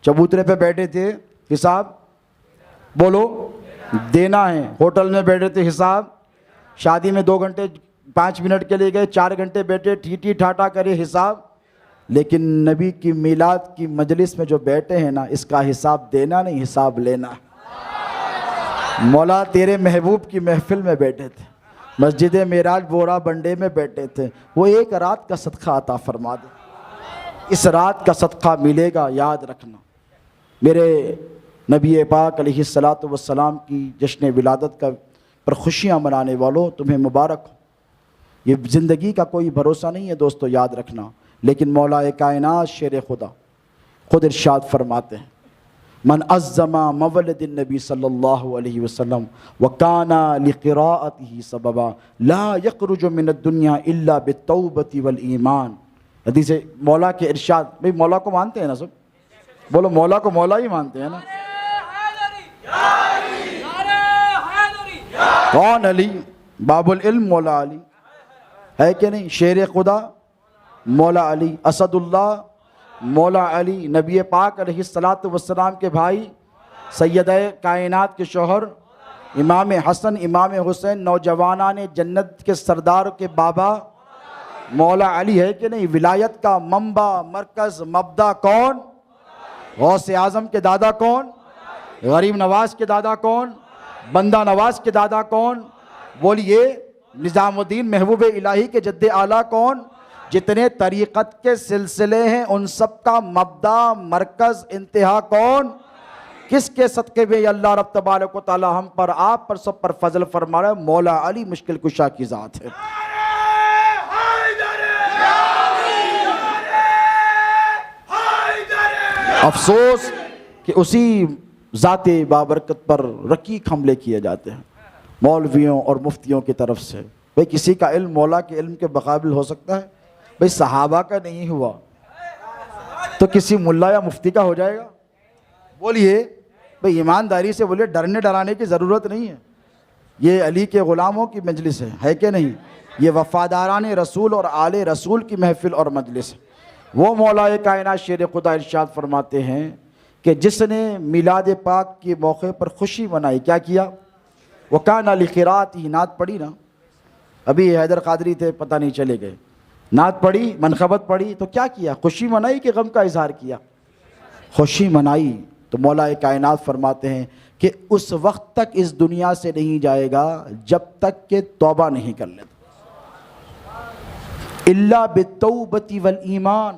چبوترے پہ بیٹھے تھے، حساب بولو دینا ہے. ہوٹل میں بیٹھے تھے، حساب. شادی میں 2 گھنٹے 5 منٹ کے لیے گئے، 4 گھنٹے بیٹھے، ٹھیٹھی ٹھاٹا کرے، حساب. لیکن نبی کی میلاد کی مجلس میں جو بیٹھے ہیں نا، اس کا حساب دینا نہیں، حساب لینا ہے. مولا تیرے محبوب کی محفل میں بیٹھے تھے، مسجد معراج بورا بنڈے میں بیٹھے تھے، وہ ایک رات کا صدقہ عطا فرما دے. اس رات کا صدقہ ملے گا، یاد رکھنا. میرے نبی پاک علیہ الصلاۃ والسلام کی جشن ولادت کا پر خوشیاں منانے والوں، تمہیں مبارک ہو. یہ زندگی کا کوئی بھروسہ نہیں ہے دوستو، یاد رکھنا. لیکن مولا کائنات شیر خدا خود ارشاد فرماتے ہیں، من عظم مولد النبی صلی اللہ علیہ وسلم وکان لقراءته سببا لا یخرج من الدنیا الا بالتوبۃ والایمان. حدیث مولا کے ارشاد. بھئی مولا کو مانتے ہیں نا سب؟ بولو مولا کو مولا ہی مانتے ہیں نا. کون؟ علی باب العلم، مولا علی، ہے کہ نہیں؟ شیر خدا مولا علی، اسد اللہ مولا علی، نبی پاک علیہ الصلاۃ والسلام کے بھائی، سیدہ کائنات کے شوہر امام حسن امام حسین، نوجوانان جنت کے سردار کے بابا مولا علی، ہے کہ نہیں؟ ولایت کا منبع، مرکز، مبدا کون؟ غوث اعظم کے دادا کون؟ غریب نواز کے دادا کون؟ بندہ نواز کے دادا کون؟ بولیے. نظام الدین محبوب الہی کے جد اعلیٰ کون؟ جتنے طریقت کے سلسلے ہیں ان سب کا مبدا، مرکز، انتہا کون؟ کس کے صدقے میں اللہ رب تبارک و تعالی ہم پر، آپ پر، سب پر فضل فرما رہا ہے؟ مولا علی مشکل کشا کی ذات ہے. افسوس کہ اسی ذات بابرکت پر رقیق حملے کیے جاتے ہیں مولویوں اور مفتیوں کی طرف سے. بھئی کسی کا علم مولا کے علم کے مقابل ہو سکتا ہے؟ بھئی صحابہ کا نہیں ہوا تو کسی ملا یا مفتی کا ہو جائے گا؟ بولیے بھئی ایمانداری سے بولیے، ڈرنے ڈرانے کی ضرورت نہیں ہے. یہ علی کے غلاموں کی مجلس ہے کہ نہیں؟ یہ وفاداران رسول اور آل رسول کی محفل اور مجلس ہے. وہ مولا کائنات شیر خدا ارشاد فرماتے ہیں کہ جس نے میلاد پاک کے موقع پر خوشی منائی، کیا کیا؟ وَكَانَ لِقِرَاءَتِهِ، نعت پڑھی نا. ابھی حیدر قادری تھے، پتہ نہیں چلے گئے. نعت پڑھی، منقبت پڑھی تو کیا کیا؟ خوشی منائی کہ غم کا اظہار کیا؟ خوشی منائی۔ تو مولا کائنات فرماتے ہیں کہ اس وقت تک اس دنیا سے نہیں جائے گا جب تک کہ توبہ نہیں کر لیتا، الا بالتوبۃ والایمان۔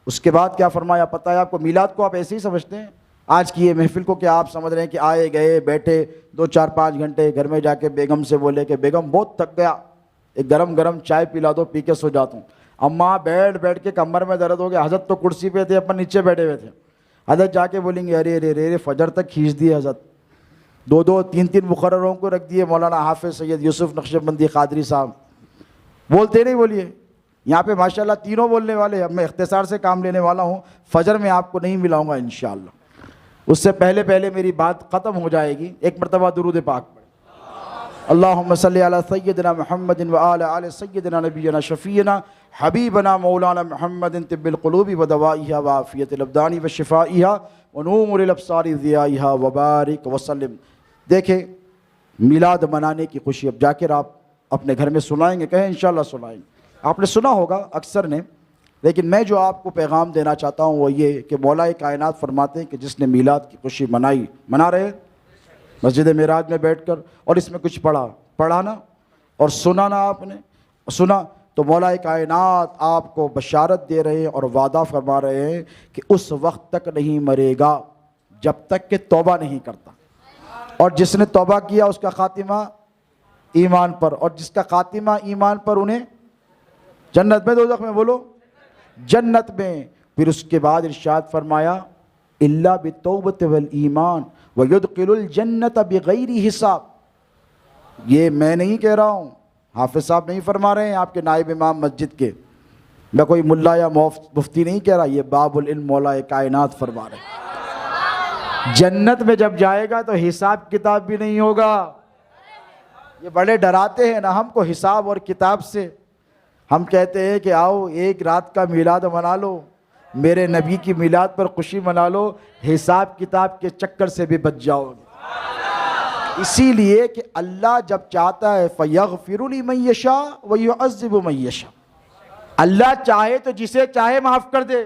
اس کے بعد کیا فرمایا پتہ ہے آپ کو؟ میلاد کو آپ ایسے ہی سمجھتے ہیں، آج کی یہ محفل کو کیا آپ سمجھ رہے ہیں کہ آئے گئے بیٹھے 2-4-5 گھنٹے، گھر میں جا کے بیگم سے بولے کہ بیگم بہت تھک گیا، ایک گرم گرم چائے پلا دو، پی کے سو جاتا ہوں۔ اماں بیٹھ بیٹھ کے کمر میں درد ہو گیا، حضرت تو کرسی پہ تھے، اپن نیچے بیٹھے ہوئے تھے، حضرت جا کے بولیں گے ارے ارے ارے فجر تک کھینچ دیے حضرت، 2-3 مقرروں کو رکھ دیے، مولانا حافظ سید یوسف نقشبندی قادری صاحب، بولتے نہیں بولیے یہاں پہ ماشاءاللہ تینوں بولنے والے۔ اب میں اختصار سے کام لینے والا ہوں، فجر میں آپ کو نہیں ملاؤں گا انشاءاللہ، اس سے پہلے میری بات ختم ہو جائے گی۔ ایک مرتبہ درود پاک پڑھیں، اللہم صلی علی سیدنا محمد وآل آل سیدنا نبینا شفیعنا حبیبنا مولانا محمد طب القلوب ودوائها وعافیت الابدان وشفائها ونور الابصار ضیائها وبارک وسلم۔ دیکھیں میلاد منانے کی خوشی اب جا کر آپ اپنے گھر میں سنائیں گے، کہیں انشاءاللہ سنائیں گے۔ آپ نے سنا ہوگا اکثر نے، لیکن میں جو آپ کو پیغام دینا چاہتا ہوں وہ یہ کہ مولا کائنات فرماتے ہیں کہ جس نے میلاد کی خوشی منائی، منا رہے مسجد معراج میں بیٹھ کر، اور اس میں کچھ پڑھا نا اور سنا نا، آپ نے سنا تو مولا کائنات آپ کو بشارت دے رہے ہیں اور وعدہ فرما رہے ہیں کہ اس وقت تک نہیں مرے گا جب تک کہ توبہ نہیں کرتا، اور جس نے توبہ کیا اس کا خاتمہ ایمان پر، اور جس کا خاتمہ ایمان پر انہیں جنت میں، دوزخ میں، بولو جنت میں۔ پھر اس کے بعد ارشاد فرمایا الا بالتوبۃ والایمان ویدخل الجنت بغیر حساب۔ یہ میں نہیں کہہ رہا ہوں، حافظ صاحب نہیں فرما رہے ہیں، آپ کے نائب امام مسجد کے، میں کوئی ملا یا مفتی نہیں کہہ رہا، یہ باب العلم مولا کائنات فرما رہے ہیں۔ جنت میں جب جائے گا تو حساب کتاب بھی نہیں ہوگا۔ یہ بڑے ڈراتے ہیں نا ہم کو حساب اور کتاب سے، ہم کہتے ہیں کہ آؤ ایک رات کا میلاد منا لو، میرے نبی کی میلاد پر خوشی منا لو، حساب کتاب کے چکر سے بھی بچ جاؤ گے۔ اسی لیے کہ اللہ جب چاہتا ہے فَيَغْفِرُ لِمَن يَشَاءُ وَيُعَذِّبُ مَن يَشَاءُ، اللہ چاہے تو جسے چاہے معاف کر دے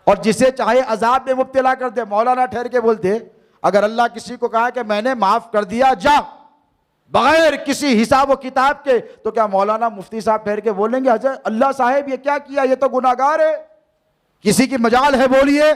اور جسے چاہے عذاب میں مبتلا کر دے۔ مولانا ٹھہر کے بولتے اگر اللہ کسی کو کہا کہ میں نے معاف کر دیا جا بغیر کسی حساب و کتاب کے، تو کیا مولانا مفتی صاحب ٹھہر کے بولیں گے حضرت اللہ صاحب یہ کیا کیا، یہ تو گناہگار ہے، کسی کی مجال ہے بولیے؟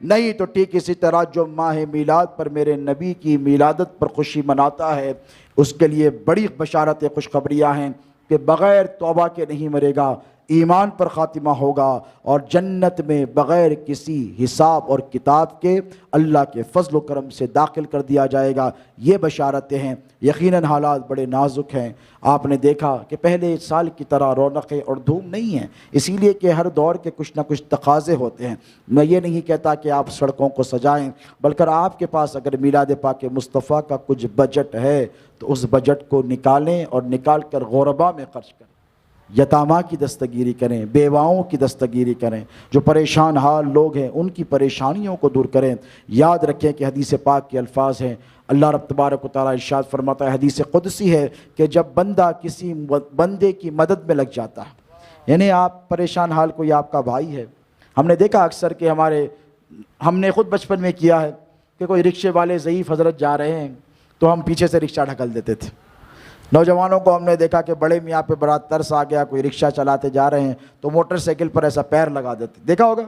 نہیں۔ تو ٹھیک اسی طرح جو ماہ میلاد پر میرے نبی کی میلادت پر خوشی مناتا ہے، اس کے لیے بڑی بشارت خوشخبریاں ہیں کہ بغیر توبہ کے نہیں مرے گا، ایمان پر خاتمہ ہوگا، اور جنت میں بغیر کسی حساب اور کتاب کے اللہ کے فضل و کرم سے داخل کر دیا جائے گا۔ یہ بشارتیں ہیں۔ یقیناً حالات بڑے نازک ہیں، آپ نے دیکھا کہ پہلے سال کی طرح رونقیں اور دھوم نہیں ہیں، اسی لیے کہ ہر دور کے کچھ نہ کچھ تقاضے ہوتے ہیں۔ میں یہ نہیں کہتا کہ آپ سڑکوں کو سجائیں، بلکہ آپ کے پاس اگر میلاد پاک مصطفیٰ کا کچھ بجٹ ہے تو اس بجٹ کو نکالیں اور نکال کر غربا میں خرچ کریں، یتامہ کی دستگیری کریں، بیواؤں کی دستگیری کریں، جو پریشان حال لوگ ہیں ان کی پریشانیوں کو دور کریں۔ یاد رکھیں کہ حدیث پاک کے الفاظ ہیں، اللہ رب تبارک و تعالیٰ ارشاد فرماتا ہے، حدیث قدسی ہے کہ جب بندہ کسی بندے کی مدد میں لگ جاتا ہے، یعنی آپ پریشان حال کوئی آپ کا بھائی ہے، ہم نے دیکھا اکثر کہ ہم نے خود بچپن میں کیا ہے کہ کوئی رکشے والے ضعیف حضرت جا رہے ہیں تو ہم پیچھے سے رکشہ ڈھکل دیتے تھے۔ نوجوانوں کو ہم نے دیکھا کہ بڑے میاں پہ بڑا ترس آ گیا، کوئی رکشہ چلاتے جا رہے ہیں تو موٹر سائیکل پر ایسا پیر لگا دیتے، دیکھا ہوگا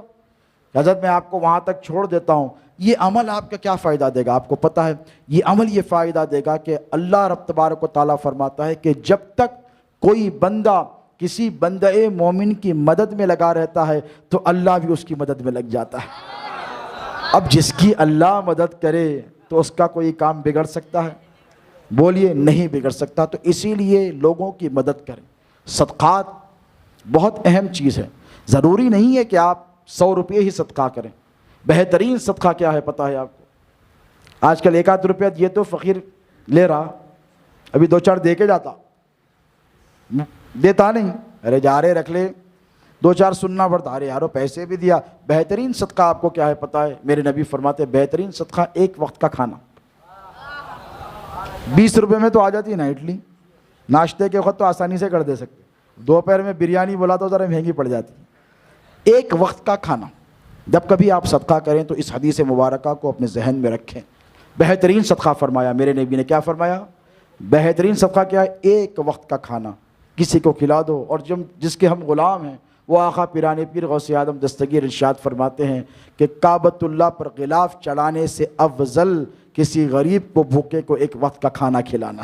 حضرت میں آپ کو وہاں تک چھوڑ دیتا ہوں۔ یہ عمل آپ کا کیا فائدہ دے گا آپ کو پتہ ہے؟ یہ عمل یہ فائدہ دے گا کہ اللہ رب تبارک و تعالیٰ فرماتا ہے کہ جب تک کوئی بندہ کسی بندہ مومن کی مدد میں لگا رہتا ہے تو اللہ بھی اس کی مدد میں لگ جاتا ہے۔ اب جس کی اللہ مدد کرے تو اس کا کوئی کام بگڑ سکتا ہے؟ بولیے نہیں بگڑ سکتا۔ تو اسی لیے لوگوں کی مدد کریں۔ صدقات بہت اہم چیز ہے، ضروری نہیں ہے کہ آپ 100 روپے ہی صدقہ کریں۔ بہترین صدقہ کیا ہے پتہ ہے آپ کو؟ آج کل 1 آدھ روپیہ یہ تو فقیر لے رہا، ابھی 2-4 دے کے جاتا، دیتا نہیں، ارے جا رہے رکھ لے، 2-4 سننا پڑتا، ارے یارو پیسے بھی دیا۔ بہترین صدقہ آپ کو کیا ہے پتہ ہے؟ میرے نبی فرماتے بہترین صدقہ 1 وقت کا کھانا۔ 20 روپے میں تو آ جاتی ہے نا اڈلی، ناشتے کے وقت تو آسانی سے کر دے سکتے، دوپہر میں بریانی بلاتا ہوں ذرا مہنگی پڑ جاتی ہے۔ ایک وقت کا کھانا جب کبھی آپ صدقہ کریں تو اس حدیث مبارکہ کو اپنے ذہن میں رکھیں۔ بہترین صدقہ فرمایا میرے نبی نے، کیا فرمایا؟ بہترین صدقہ کیا ہے؟ ایک وقت کا کھانا کسی کو کھلا دو۔ اور جس کے ہم غلام ہیں وہ آقا پیران پیر غوث اعظم دستگیر ارشاد فرماتے ہیں کہ کعبۃ اللہ پر غلاف چڑھانے سے افضل کسی غریب کو بھوکے کو ایک وقت کا کھانا کھلانا۔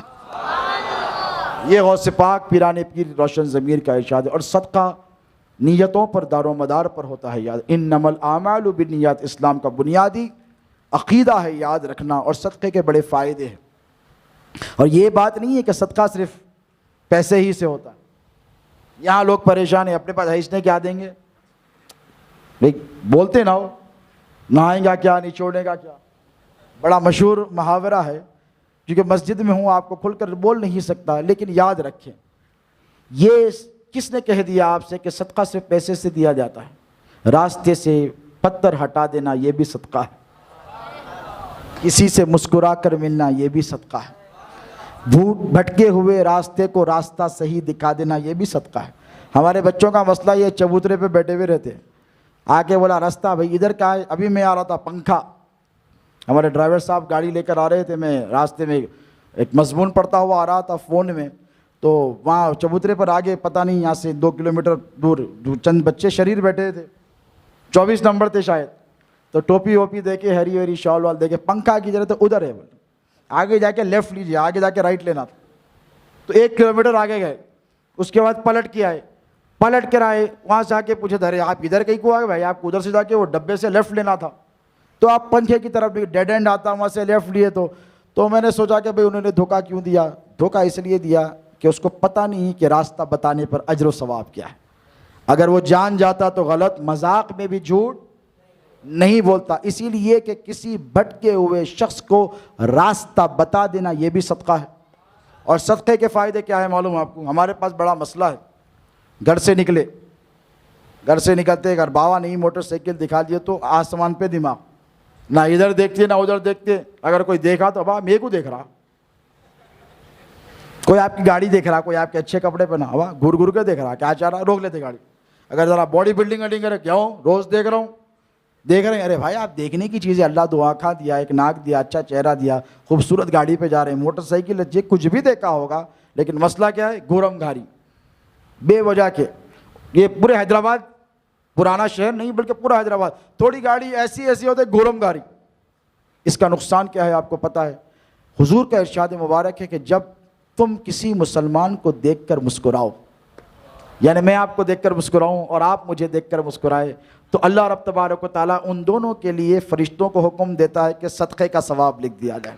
یہ غوث پاک پیران پیر روشن ضمیر کا ارشاد ہے۔ اور صدقہ نیتوں پر دار و مدار پر ہوتا ہے، یاد انما الاعمال بالنیات اسلام کا بنیادی عقیدہ ہے، یاد رکھنا۔ اور صدقے کے بڑے فائدے ہیں، اور یہ بات نہیں ہے کہ صدقہ صرف پیسے ہی سے ہوتا ہے۔ یہاں لوگ پریشان ہیں، اپنے پاس ہے اس نے کیا دیں گے، بولتے نہ ہو، نہائیں گا کیا، نچوڑے گا کیا۔ بڑا مشہور محاورہ ہے، کیونکہ مسجد میں ہوں آپ کو کھل کر بول نہیں سکتا، لیکن یاد رکھیں یہ کس نے کہہ دیا آپ سے کہ صدقہ صرف پیسے سے دیا جاتا ہے؟ راستے سے پتھر ہٹا دینا یہ بھی صدقہ ہے، کسی سے مسکرا کر ملنا یہ بھی صدقہ ہے، بھٹکے ہوئے راستے کو راستہ صحیح دکھا دینا یہ بھی صدقہ ہے۔ ہمارے بچوں کا مسئلہ یہ چبوترے پہ بیٹھے ہوئے رہتے ہیں، آ کے بولا راستہ بھائی ادھر کا ہے، ابھی میں آ رہا تھا پنکھا، ہمارے ڈرائیور صاحب گاڑی لے کر آ رہے تھے، میں راستے میں ایک مضمون پڑھتا ہوا آ رہا تھا فون میں، تو وہاں چبوترے پر آگے پتہ نہیں یہاں سے 2 کلومیٹر دور چند بچے شریر بیٹھے تھے، 24 نمبر تھے شاید، تو ٹوپی ووپی دے کے ہری ہری شال وال دے کے پنکھا کی جگہ تو ادھر ہے، آگے جا کے لیفٹ لیجیے، آگے جا کے رائٹ لینا تھا، تو 1 کلومیٹر آگے گئے، اس کے بعد پلٹ کے آئے، پلٹ کر آئے، وہاں سے آ کے پوچھے ارے آپ ادھر کہیں کو آگے بھائی، آپ کو ادھر سے جا کے وہ ڈبے سے لیفٹ لینا تھا، تو آپ پنکھے کی طرف ڈیڈ اینڈ آتا وہاں سے لیفٹ لیے، تو میں نے سوچا کہ بھئی انہوں نے دھوکہ کیوں دیا؟ دھوکہ اس لیے دیا کہ اس کو پتہ نہیں کہ راستہ بتانے پر اجر و ثواب کیا ہے۔ اگر وہ جان جاتا تو غلط، مذاق میں بھی جھوٹ نہیں بولتا۔ اسی لیے کہ کسی بھٹکے ہوئے شخص کو راستہ بتا دینا یہ بھی صدقہ ہے۔ اور صدقے کے فائدے کیا ہے معلوم آپ کو؟ ہمارے پاس بڑا مسئلہ ہے، گھر سے نکلتے اگر باوا نہیں موٹر سائیکل دکھا دیے تو آسمان پہ دماغ، نہ ادھر دیکھتے نہ ادھر دیکھتے، اگر کوئی دیکھا تو ابا میرے کو دیکھ رہا، کوئی آپ کی گاڑی دیکھ رہا، کوئی آپ کے اچھے کپڑے پہنا، ابا گھر گھر کے دیکھ رہا، کیا چاہ رہا، روک لیتے گاڑی۔ اگر ذرا باڈی بلڈنگ کرے، کیا ہوں روز دیکھ رہا ہوں، دیکھ رہے ہیں، ارے بھائی آپ دیکھنے کی چیزیں، اللہ دو آنکھاں دیا، ایک ناک دیا، اچھا چہرہ دیا، خوبصورت گاڑی پہ جا رہے ہیں، موٹر سائیکل ہے، کچھ بھی دیکھا ہوگا، لیکن مسئلہ کیا ہے؟ گورم گھاری، بے وجہ کے۔ یہ پورے حیدرآباد، پرانا شہر نہیں بلکہ پورا حیدرآباد، تھوڑی گاڑی ایسی ہوتے گورم گھاری۔ اس کا نقصان کیا ہے آپ کو پتہ ہے؟ حضور کا ارشاد مبارک ہے کہ جب تم کسی مسلمان کو دیکھ کر مسکراؤ، یعنی میں آپ کو دیکھ کر مسکراؤں اور آپ مجھے دیکھ کر مسکرائے، تو اللہ رب تبارک و تعالیٰ ان دونوں کے لیے فرشتوں کو حکم دیتا ہے کہ صدقے کا ثواب لکھ دیا جائے۔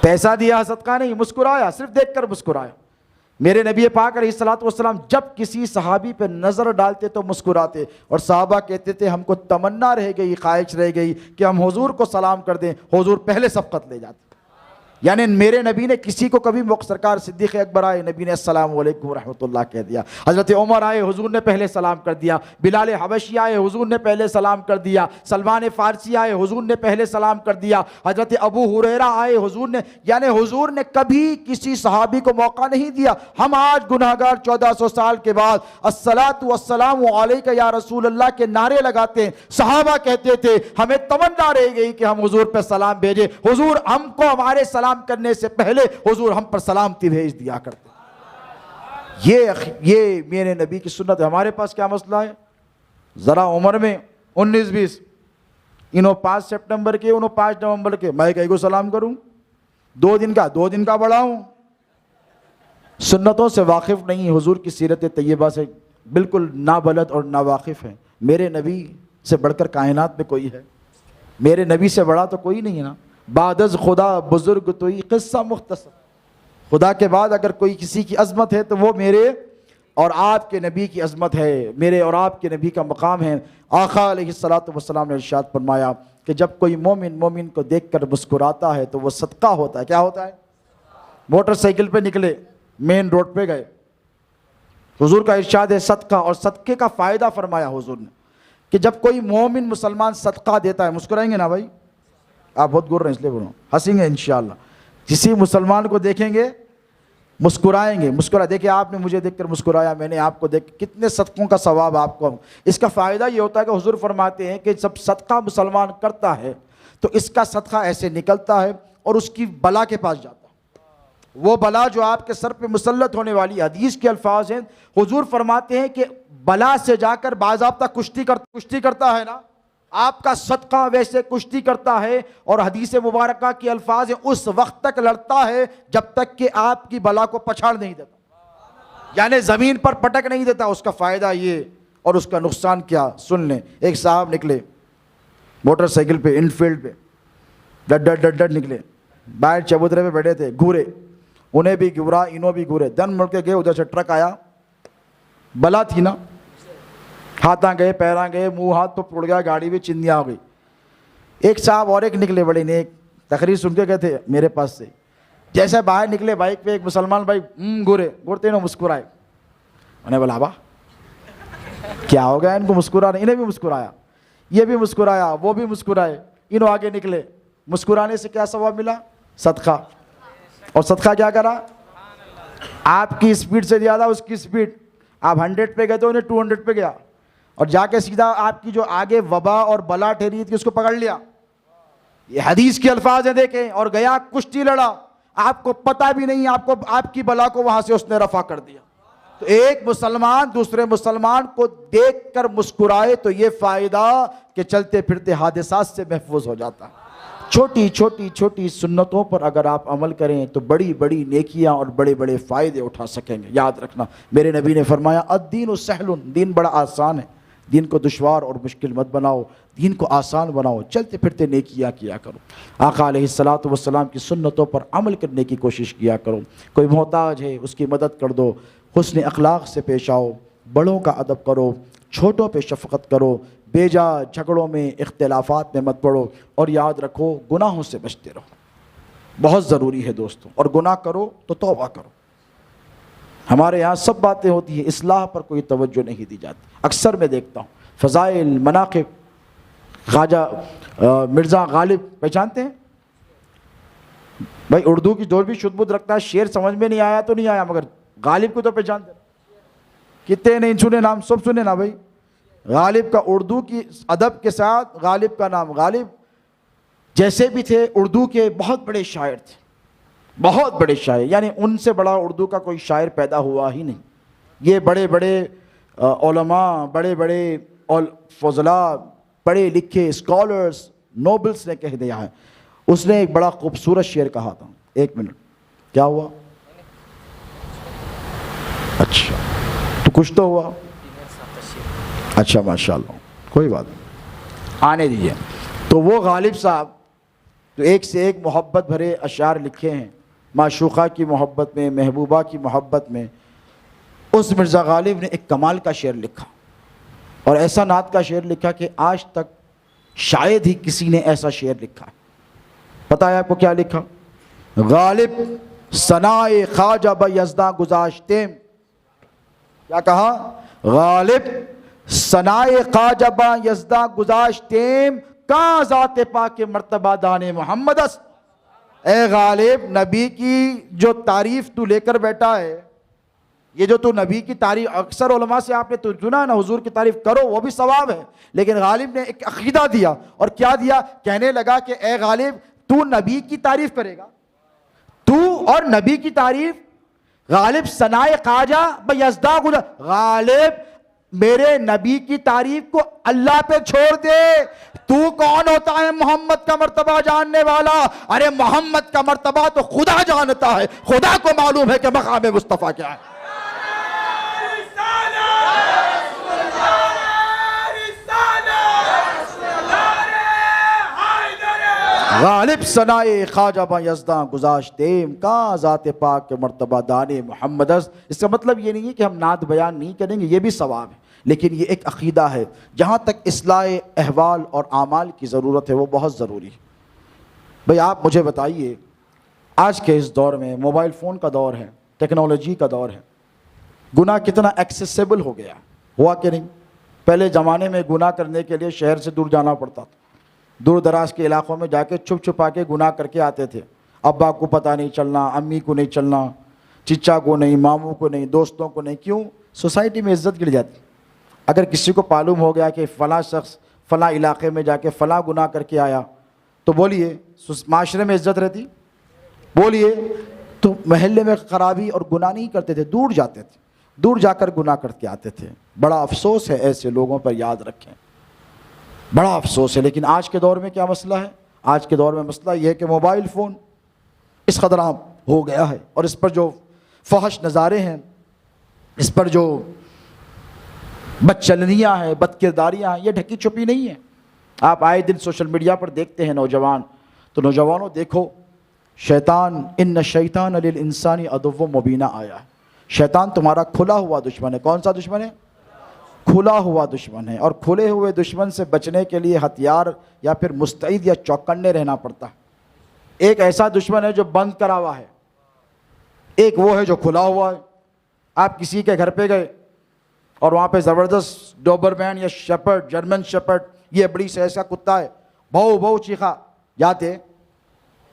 پیسہ دیا صدقہ نہیں، مسکرایا، صرف دیکھ کر مسکرایا۔ میرے نبی پاک علیہ الصلوۃ والسلام جب کسی صحابی پہ نظر ڈالتے تو مسکراتے، اور صحابہ کہتے تھے ہم کو تمنا رہ گئی، خواہش رہ گئی کہ ہم حضور کو سلام کر دیں، حضور پہلے سبقت لے جاتے۔ یعنی میرے نبی نے کسی کو کبھی سرکار صدیق اکبر آئے، نبی نے السلام علیکم ورحمۃ اللہ کہہ دیا، حضرت عمر آئے، حضور نے پہلے سلام کر دیا، بلال حبشی آئے، حضور نے پہلے سلام کر دیا، سلمان فارسی آئے، حضور نے پہلے سلام کر دیا، حضرت ابو ہریرہ آئے، حضور نے، یعنی حضور نے کبھی کسی صحابی کو موقع نہیں دیا۔ ہم آج گناہگار 1400 سال کے بعد الصلاۃ والسلام علیک یا رسول اللہ کے نعرے لگاتے ہیں، صحابہ کہتے تھے ہمیں تمنا رہ گئی کہ ہم حضور پہ سلام بھیجیں، حضور ہم کو ہمارے سلام کرنے سے پہلے حضور ہم پر سلامتی بھیج دیا کرتے۔ یہ میرے نبی کی سنت ہے۔ ہمارے پاس کیا مسئلہ ہے؟ ذرا عمر میں 19-20، انہوں 5 سپٹمبر کے، انہوں 5 نومبر کے، میں کہیں کو سلام کروں؟ 2 دن کا بڑا ہوں، سنتوں سے واقف نہیں، حضور کی سیرت طیبہ سے بالکل نابلد اور ناواقف ہیں۔ میرے نبی سے بڑھ کر کائنات میں کوئی ہے؟ میرے نبی سے بڑا تو کوئی نہیں ہے نا۔ بعد از خدا بزرگ توئی، قصہ مختصر۔ خدا کے بعد اگر کوئی کسی کی عظمت ہے تو وہ میرے اور آپ کے نبی کی عظمت ہے، میرے اور آپ کے نبی کا مقام ہے۔ آقا علیہ الصلوۃ والسلام نے ارشاد فرمایا کہ جب کوئی مومن کو دیکھ کر مسکراتا ہے تو وہ صدقہ ہوتا ہے۔ کیا ہوتا ہے؟ موٹر سائیکل پہ نکلے، مین روڈ پہ گئے، حضور کا ارشاد ہے صدقہ، اور صدقے کا فائدہ فرمایا حضور نے کہ جب کوئی مومن مسلمان صدقہ دیتا ہے، مسکرائیں گے نا بھائی؟ آپ بہت گر رہے ہیں اس لیے بول رہا ہوں، ہنسیں گے انشاءاللہ۔ کسی مسلمان کو دیکھیں گے مسکرائیں گے، دیکھیں آپ نے مجھے دیکھ کر مسکرایا، میں نے آپ کو دیکھ، کتنے صدقوں کا ثواب آپ کو۔ اس کا فائدہ یہ ہوتا ہے کہ حضور فرماتے ہیں کہ جب صدقہ مسلمان کرتا ہے تو اس کا صدقہ ایسے نکلتا ہے اور اس کی بلا کے پاس جاتا ہے، وہ بلا جو آپ کے سر پہ مسلط ہونے والی، حدیث کے الفاظ ہیں، حضور فرماتے ہیں کہ بلا سے جا کر باضابطہ کشتی کرتا ہے نا، آپ کا صدقہ ویسے کشتی کرتا ہے، اور حدیث مبارکہ کے الفاظ ہیں اس وقت تک لڑتا ہے جب تک کہ آپ کی بلا کو پچھاڑ نہیں دیتا، یعنی زمین پر پٹک نہیں دیتا۔ اس کا فائدہ یہ اور اس کا نقصان کیا، سن لیں۔ ایک صاحب نکلے موٹر سائیکل پہ، انفیلڈ پہ، ڈڈ نکلے، باہر چبوترے پہ بیٹھے تھے، گھورے، انہیں بھی گھورا، انہوں بھی گھورے، دن مڑ کے گئے، ادھر سے ٹرک آیا، بلا تھی نا، ہاتھاں گئے، پیراں گئے، منہ ہاتھ تو پڑ گیا، گاڑی بھی چندیاں ہو گئی۔ ایک صاحب اور ایک نکلے بڑے نیک، تقریر سن کے گئے تھے میرے پاس سے، جیسے باہر نکلے بائک پہ، ایک مسلمان بھائی گھورتے انہوں مسکرائے، انہیں بولا با کیا ہو گیا ان کو مسکرانے، انہیں بھی مسکرایا، یہ بھی مسکرایا، وہ بھی مسکرائے، انہوں آگے نکلے۔ مسکرانے سے کیا ثواب ملا؟ صدقہ۔ اور صدقہ کیا کرا؟ آپ کی اسپیڈ سے زیادہ اس کی اسپیڈ، آپ 100 پہ گئے تو انہیں 200 پہ گیا، اور جا کے سیدھا آپ کی جو آگے وبا اور بلا ٹھہری تھی اس کو پکڑ لیا۔ یہ حدیث کے الفاظ ہیں، دیکھیں، اور گیا کشتی لڑا، آپ کو پتہ بھی نہیں، آپ کی بلا کو وہاں سے اس نے رفع کر دیا۔ تو ایک مسلمان دوسرے مسلمان کو دیکھ کر مسکرائے تو یہ فائدہ کہ چلتے پھرتے حادثات سے محفوظ ہو جاتا ہے۔ چھوٹی سنتوں پر اگر آپ عمل کریں تو بڑی بڑی نیکیاں اور بڑے بڑے فائدے اٹھا سکیں گے۔ یاد رکھنا، میرے نبی نے فرمایا الدین سہل، دین بڑا آسان ہے، دین کو دشوار اور مشکل مت بناؤ، دین کو آسان بناؤ، چلتے پھرتے نیکیاں کیا کرو، آقا علیہ الصلوۃ والسلام کی سنتوں پر عمل کرنے کی کوشش کیا کرو۔ کوئی محتاج ہے اس کی مدد کر دو، حسن اخلاق سے پیش آؤ، بڑوں کا ادب کرو، چھوٹوں پہ شفقت کرو، بے جا جھگڑوں میں اختلافات میں مت پڑو، اور یاد رکھو گناہوں سے بچتے رہو، بہت ضروری ہے دوستوں، اور گناہ کرو تو توبہ کرو۔ ہمارے یہاں سب باتیں ہوتی ہیں، اصلاح پر کوئی توجہ نہیں دی جاتی۔ اکثر میں دیکھتا ہوں فضائل، مناقب، خواجہ مرزا غالب پہچانتے ہیں؟ بھائی اردو کی جو بھی شد بدھ رکھتا ہے، شعر سمجھ میں نہیں آیا تو نہیں آیا، مگر غالب کو تو پہچانتے ہیں۔ کتنے نہیں سنے نام، سب سنے نا بھائی۔ غالب کا اردو کی ادب کے ساتھ، غالب کا نام، غالب جیسے بھی تھے اردو کے بہت بڑے شاعر تھے، بہت بڑے شاعر، یعنی ان سے بڑا اردو کا کوئی شاعر پیدا ہوا ہی نہیں۔ یہ بڑے بڑے علماء، بڑے بڑے فضلاء، پڑھے لکھے اسکالرز، نوبلز نے کہہ دیا ہے۔ اس نے ایک بڑا خوبصورت شعر کہا تھا، ایک منٹ، کیا ہوا؟ اچھا تو کچھ تو ہوا، اچھا ماشاءاللہ، کوئی بات نہیں، آنے دیجیے۔ تو وہ غالب صاحب تو ایک سے ایک محبت بھرے اشعار لکھے ہیں، معشوقہ کی محبت میں، محبوبہ کی محبت میں۔ اس مرزا غالب نے ایک کمال کا شعر لکھا، اور ایسا نعت کا شعر لکھا کہ آج تک شاید ہی کسی نے ایسا شعر لکھا ہے۔ پتہ ہے آپ کو کیا لکھا؟ غالب ثنائے خواجہ بیزداں گذاشتیم، کیا کہا؟ غالب ثنائے خواجہ بیزداں گذاشتیم، کہاں ذات پاک مرتبہ دان محمد است۔ اے غالب، نبی کی جو تعریف تو لے کر بیٹھا ہے، یہ جو تو نبی کی تعریف، اکثر علماء سے آپ نے تو سنا نا، حضور کی تعریف کرو وہ بھی ثواب ہے، لیکن غالب نے ایک عقیدہ دیا، اور کیا دیا؟ کہنے لگا کہ اے غالب، تو نبی کی تعریف کرے گا، تو اور نبی کی تعریف، غالب ثنائے خواجہ بیزداں گذاشتیم، غالب میرے نبی کی تعریف کو اللہ پہ چھوڑ دے، تو کون ہوتا ہے محمد کا مرتبہ جاننے والا؟ ارے محمد کا مرتبہ تو خدا جانتا ہے، خدا کو معلوم ہے کہ مقام مصطفیٰ کیا ہے۔ غالب ثنائے خواجہ بیزداں گذاشتیم، کہاں ذات پاک کے مرتبہ دان محمد است۔ اس کا مطلب یہ نہیں ہے کہ ہم نعت بیان نہیں کریں گے، یہ بھی ثواب ہے، لیکن یہ ایک عقیدہ ہے۔ جہاں تک اصلاح احوال اور اعمال کی ضرورت ہے وہ بہت ضروری ہے۔ بھئی آپ مجھے بتائیے، آج کے اس دور میں موبائل فون کا دور ہے، ٹیکنالوجی کا دور ہے، گناہ کتنا ایکسیسیبل ہو گیا، ہوا کہ نہیں؟ پہلے زمانے میں گناہ کرنے کے لیے شہر سے دور جانا پڑتا تھا، دور دراز کے علاقوں میں جا کے چھپ چھپا کے گناہ کر کے آتے تھے، ابا کو پتہ نہیں چلنا، امی کو نہیں چلنا، چچا کو نہیں، ماموں کو نہیں، دوستوں کو نہیں. کیوں؟ سوسائٹی میں عزت گر جاتی. اگر کسی کو معلوم ہو گیا کہ فلاں شخص فلاں علاقے میں جا کے فلاں گناہ کر کے آیا تو بولیے معاشرے میں عزت رہتی؟ بولیے. تو محلے میں خرابی اور گناہ نہیں کرتے تھے، دور جاتے تھے، دور جا کر گناہ کر کے آتے تھے. بڑا افسوس ہے ایسے لوگوں پر، یاد رکھیں، بڑا افسوس ہے. لیکن آج کے دور میں کیا مسئلہ ہے؟ آج کے دور میں مسئلہ یہ ہے کہ موبائل فون اس قدر عام ہو گیا ہے، اور اس پر جو فحش نظارے ہیں، اس پر جو بدچلنیاں ہیں، بد کرداریاں ہیں، یہ ڈھکی چھپی نہیں ہیں. آپ آئے دن سوشل میڈیا پر دیکھتے ہیں نوجوان، تو نوجوانوں دیکھو، شیطان ان الشیطان للانسان عدو مبین آیا ہے. شیطان تمہارا کھلا ہوا دشمن ہے. کون سا دشمن ہے؟ کھلا ہوا دشمن ہے. اور کھلے ہوئے دشمن سے بچنے کے لیے ہتھیار یا پھر مستعد یا چوکنے رہنا پڑتا ہے. ایک ایسا دشمن ہے جو بند کرا ہوا ہے، ایک وہ ہے جو کھلا ہوا ہے. آپ کسی کے گھر پہ گئے اور وہاں پہ زبردست ڈوبرمین یا شیپرڈ، جرمن شیپرڈ، یہ بڑی سے ایسا کتا ہے، بہو بہو چیخا جاتے،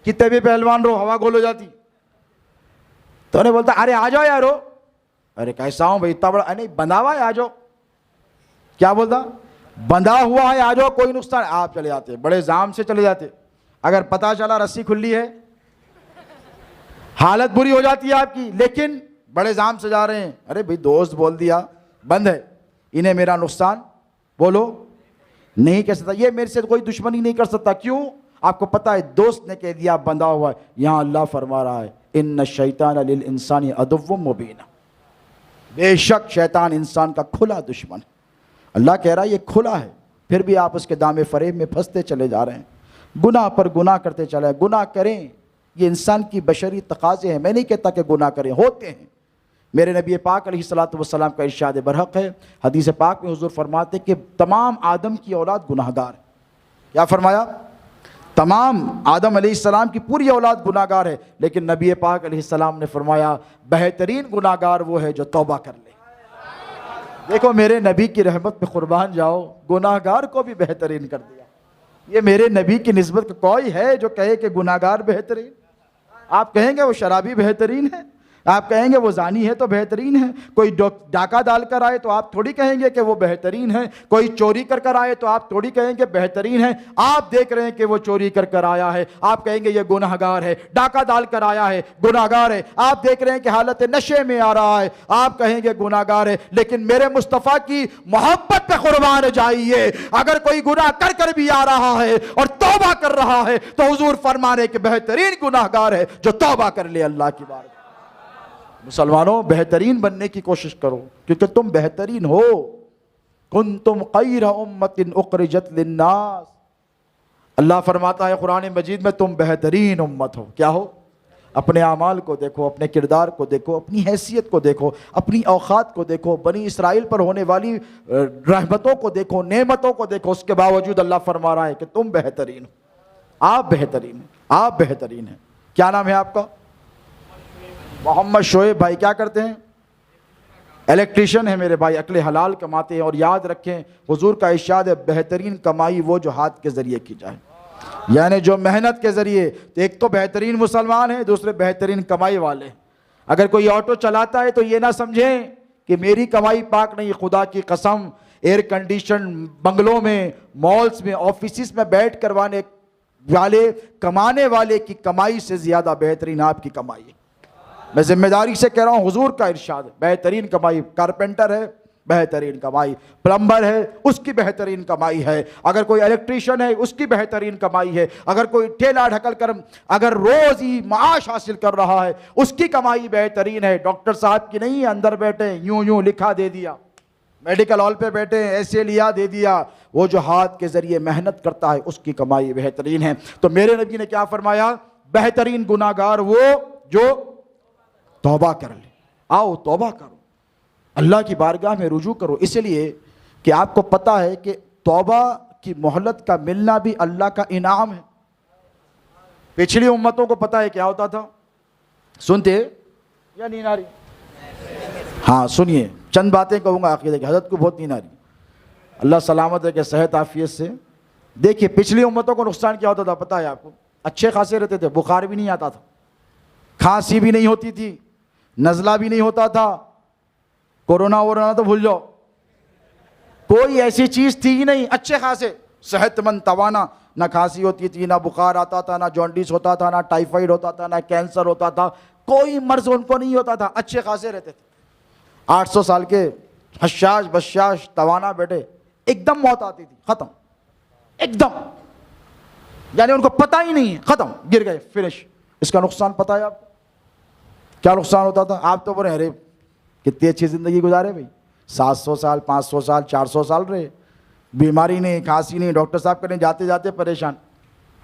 کتنے بھی پہلوان رو ہوا گول ہو جاتی. تو انہیں بولتا ارے آ جاؤ یارو. ارے کیسا ہوں بھائی اتنا بڑا؟ نہیں بندھا ہوا ہے، آ جاؤ. کیا بولتا؟ بندھا ہوا ہے، آ جاؤ، کوئی نقصان. آپ چلے جاتے، بڑے زام سے چلے جاتے. اگر پتا چلا رسی کھلی ہے، حالت بری ہو جاتی ہے آپ کی، لیکن بڑے زام سے جا رہے ہیں. ارے بھائی دوست بول دیا بند ہے، انہیں میرا نقصان بولو نہیں کر سکتا، یہ میرے سے کوئی دشمنی نہیں کر سکتا. کیوں؟ آپ کو پتا ہے دوست نے کہہ دیا بندھا ہوا ہے. یہاں اللہ فرما رہا ہے ان الشیطان للانسان عدو مبین، بے شک شیطان انسان کا کھلا دشمن ہے. اللہ کہہ رہا ہے یہ کھلا ہے، پھر بھی آپ اس کے دام فریب میں پھنستے چلے جا رہے ہیں، گناہ پر گناہ کرتے چلے. گناہ کریں، یہ انسان کی بشری تقاضے ہیں. میں نہیں کہتا کہ گناہ کریں، ہوتے ہیں. میرے نبی پاک علیہ الصلوۃ والسلام کا ارشاد برحق ہے، حدیث پاک میں حضور فرماتے کہ تمام آدم کی اولاد گناہگار ہے. کیا فرمایا؟ تمام آدم علیہ السلام کی پوری اولاد گناہگار ہے، لیکن نبی پاک علیہ السلام نے فرمایا بہترین گناہگار وہ ہے جو توبہ کر لے. دیکھو میرے نبی کی رحمت پہ قربان جاؤ، گناہگار کو بھی بہترین کر دیا. یہ میرے نبی کی نسبت کوئی ہے جو کہے کہ گناہگار بہترین؟ آپ کہیں گے وہ شرابی بہترین ہے، آپ کہیں گے وہ زانی ہے تو بہترین ہے. کوئی ڈاکہ ڈال کر آئے تو آپ تھوڑی کہیں گے کہ وہ بہترین ہے. کوئی چوری کر کر آئے تو آپ تھوڑی کہیں گے بہترین ہے. آپ دیکھ رہے ہیں کہ وہ چوری کر کر آیا ہے، آپ کہیں گے یہ گناہگار ہے. ڈاکہ ڈال کر آیا ہے، گناہگار ہے. آپ دیکھ رہے ہیں کہ حالت نشے میں آ رہا ہے، آپ کہیں گے گناہگار ہے. لیکن میرے مصطفیٰ کی محبت پہ قربان جائیے، اگر کوئی گناہ کر کر بھی آ رہا ہے اور توبہ کر رہا ہے تو حضور فرما رہے کہ بہترین گناہگار ہے جو توبہ کر لے اللہ کی بارگاہ. مسلمانوں بہترین بننے کی کوشش کرو، کیونکہ تم بہترین ہو. کنتم خیر امۃ اخرجت للناس، اللہ فرماتا ہے قرآن مجید میں تم بہترین امت ہو. کیا ہو؟ اپنے اعمال کو دیکھو، اپنے کردار کو دیکھو، اپنی حیثیت کو دیکھو، اپنی اوقات کو دیکھو، بنی اسرائیل پر ہونے والی رحمتوں کو دیکھو، نعمتوں کو دیکھو. اس کے باوجود اللہ فرما رہا ہے کہ تم بہترین ہو، آپ بہترین ہیں، آپ بہترین ہیں. کیا نام ہے آپ کا؟ محمد شعیب بھائی. کیا کرتے ہیں؟ الیکٹریشین ہے میرے بھائی، عقل حلال کماتے ہیں. اور یاد رکھیں حضور کا ارشاد ہے بہترین کمائی وہ جو ہاتھ کے ذریعے کی جائے، یعنی جو محنت کے ذریعے. ایک تو بہترین مسلمان ہیں، دوسرے بہترین کمائی والے. اگر کوئی آٹو چلاتا ہے تو یہ نہ سمجھیں کہ میری کمائی پاک نہیں. خدا کی قسم ایئر کنڈیشن بنگلوں میں، مالز میں، آفیسز میں بیٹھ کروانے والے، کمانے والے کی کمائی سے زیادہ بہترین آپ کی کمائی ہے. میں ذمہ داری سے کہہ رہا ہوں، حضور کا ارشاد ہے بہترین کمائی. کارپینٹر ہے بہترین کمائی، پلمبر ہے اس کی بہترین کمائی ہے، اگر کوئی الیکٹریشین ہے اس کی بہترین کمائی ہے، اگر کوئی ٹھیلا ڈھکل کر اگر روز ہی معاش حاصل کر رہا ہے اس کی کمائی بہترین ہے. ڈاکٹر صاحب کی نہیں، اندر بیٹھے یوں لکھا دے دیا، میڈیکل ہال پہ بیٹھے ایسے لیا دے دیا. وہ جو ہاتھ کے ذریعے محنت کرتا ہے اس کی کمائی بہترین ہے. تو میرے نبی نے کیا فرمایا؟ بہترین گناہگار وہ جو توبہ کر لے. آؤ توبہ کرو، اللہ کی بارگاہ میں رجوع کرو. اس لیے کہ آپ کو پتہ ہے کہ توبہ کی مہلت کا ملنا بھی اللہ کا انعام ہے. پچھلی امتوں کو پتہ ہے کیا ہوتا تھا؟ سنتے یا نیند آ رہی؟ ہاں سنیے، چند باتیں کہوں گا عقیدہ کی. حضرت کو بہت نیند آ رہی، اللہ سلامت ہے کہ صحت عافیت سے. دیکھیے پچھلی امتوں کو نقصان کیا ہوتا تھا پتہ ہے آپ کو؟ اچھے خاصے رہتے تھے، بخار بھی نہیں آتا تھا، کھانسی بھی نہیں ہوتی تھی، نزلہ بھی نہیں ہوتا تھا، کورونا ورونا تو بھول جاؤ، کوئی ایسی چیز تھی ہی نہیں، اچھے خاصے صحت مند توانا، نہ کھانسی ہوتی تھی، نہ بخار آتا تھا، نہ جونڈس ہوتا تھا، نہ ٹائیفائڈ ہوتا تھا، نہ کینسر ہوتا تھا، کوئی مرض ان کو نہیں ہوتا تھا، اچھے خاصے رہتے تھے۔ 800 سال کے حشاش بشاش توانا بیٹے، ایک دم موت آتی تھی، ختم، ایک دم، یعنی ان کو پتہ ہی نہیں ہے، ختم، گر گئے، فنش۔ اس کا نقصان پتہ ہے آپ کو کیا نقصان ہوتا تھا؟ آپ تو بولے ارے کتنی اچھی زندگی گزارے بھائی، 700 سال 500 سال 400 سال رہے، بیماری نہیں، کھانسی نہیں، ڈاکٹر صاحب کہنے جاتے جاتے پریشان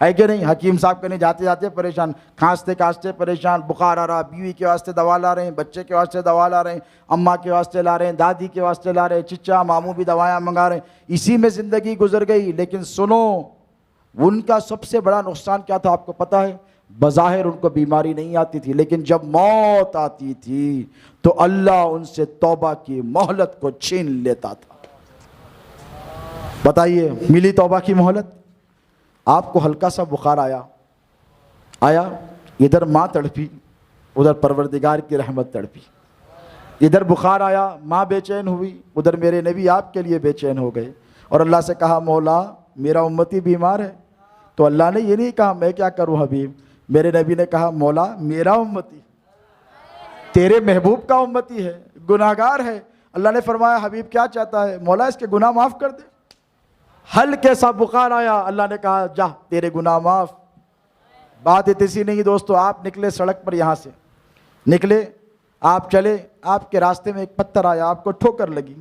ہے کہ نہیں، حکیم صاحب کہنے جاتے جاتے پریشان، کھانستے کھانستے پریشان، بخار آ رہا، بیوی کے واسطے دوا لا رہے ہیں، بچے کے واسطے دوا لا رہے ہیں، اماں کے واسطے لا رہے ہیں، دادی کے واسطے لا رہے ہیں، چچا ماموں بھی دوائیں منگا رہے ہیں، اسی میں زندگی گزر گئی۔ لیکن سنو، ان کا سب سے بڑا نقصان کیا تھا آپ کو پتہ ہے؟ بظاہر ان کو بیماری نہیں آتی تھی، لیکن جب موت آتی تھی تو اللہ ان سے توبہ کی مہلت کو چھین لیتا تھا۔ بتائیے، ملی توبہ کی مہلت؟ آپ کو ہلکا سا بخار آیا، ادھر ماں تڑپی، ادھر پروردگار کی رحمت تڑپی، ادھر بخار آیا، ماں بے چین ہوئی، ادھر میرے نبی آپ کے لیے بے چین ہو گئے، اور اللہ سے کہا مولا میرا امتی بیمار ہے، تو اللہ نے یہ نہیں کہا میں کیا کروں حبیب، میرے نبی نے کہا مولا میرا امتی تیرے محبوب کا امتی ہے، گناہگار ہے، اللہ نے فرمایا حبیب کیا چاہتا ہے؟ مولا اس کے گناہ معاف کر دے۔ ہلکے سا بخار آیا، اللہ نے کہا جا تیرے گناہ معاف۔ بات اتنی نہیں دوستو، آپ نکلے سڑک پر، یہاں سے نکلے، آپ چلے، آپ کے راستے میں ایک پتھر آیا، آپ کو ٹھوکر لگی،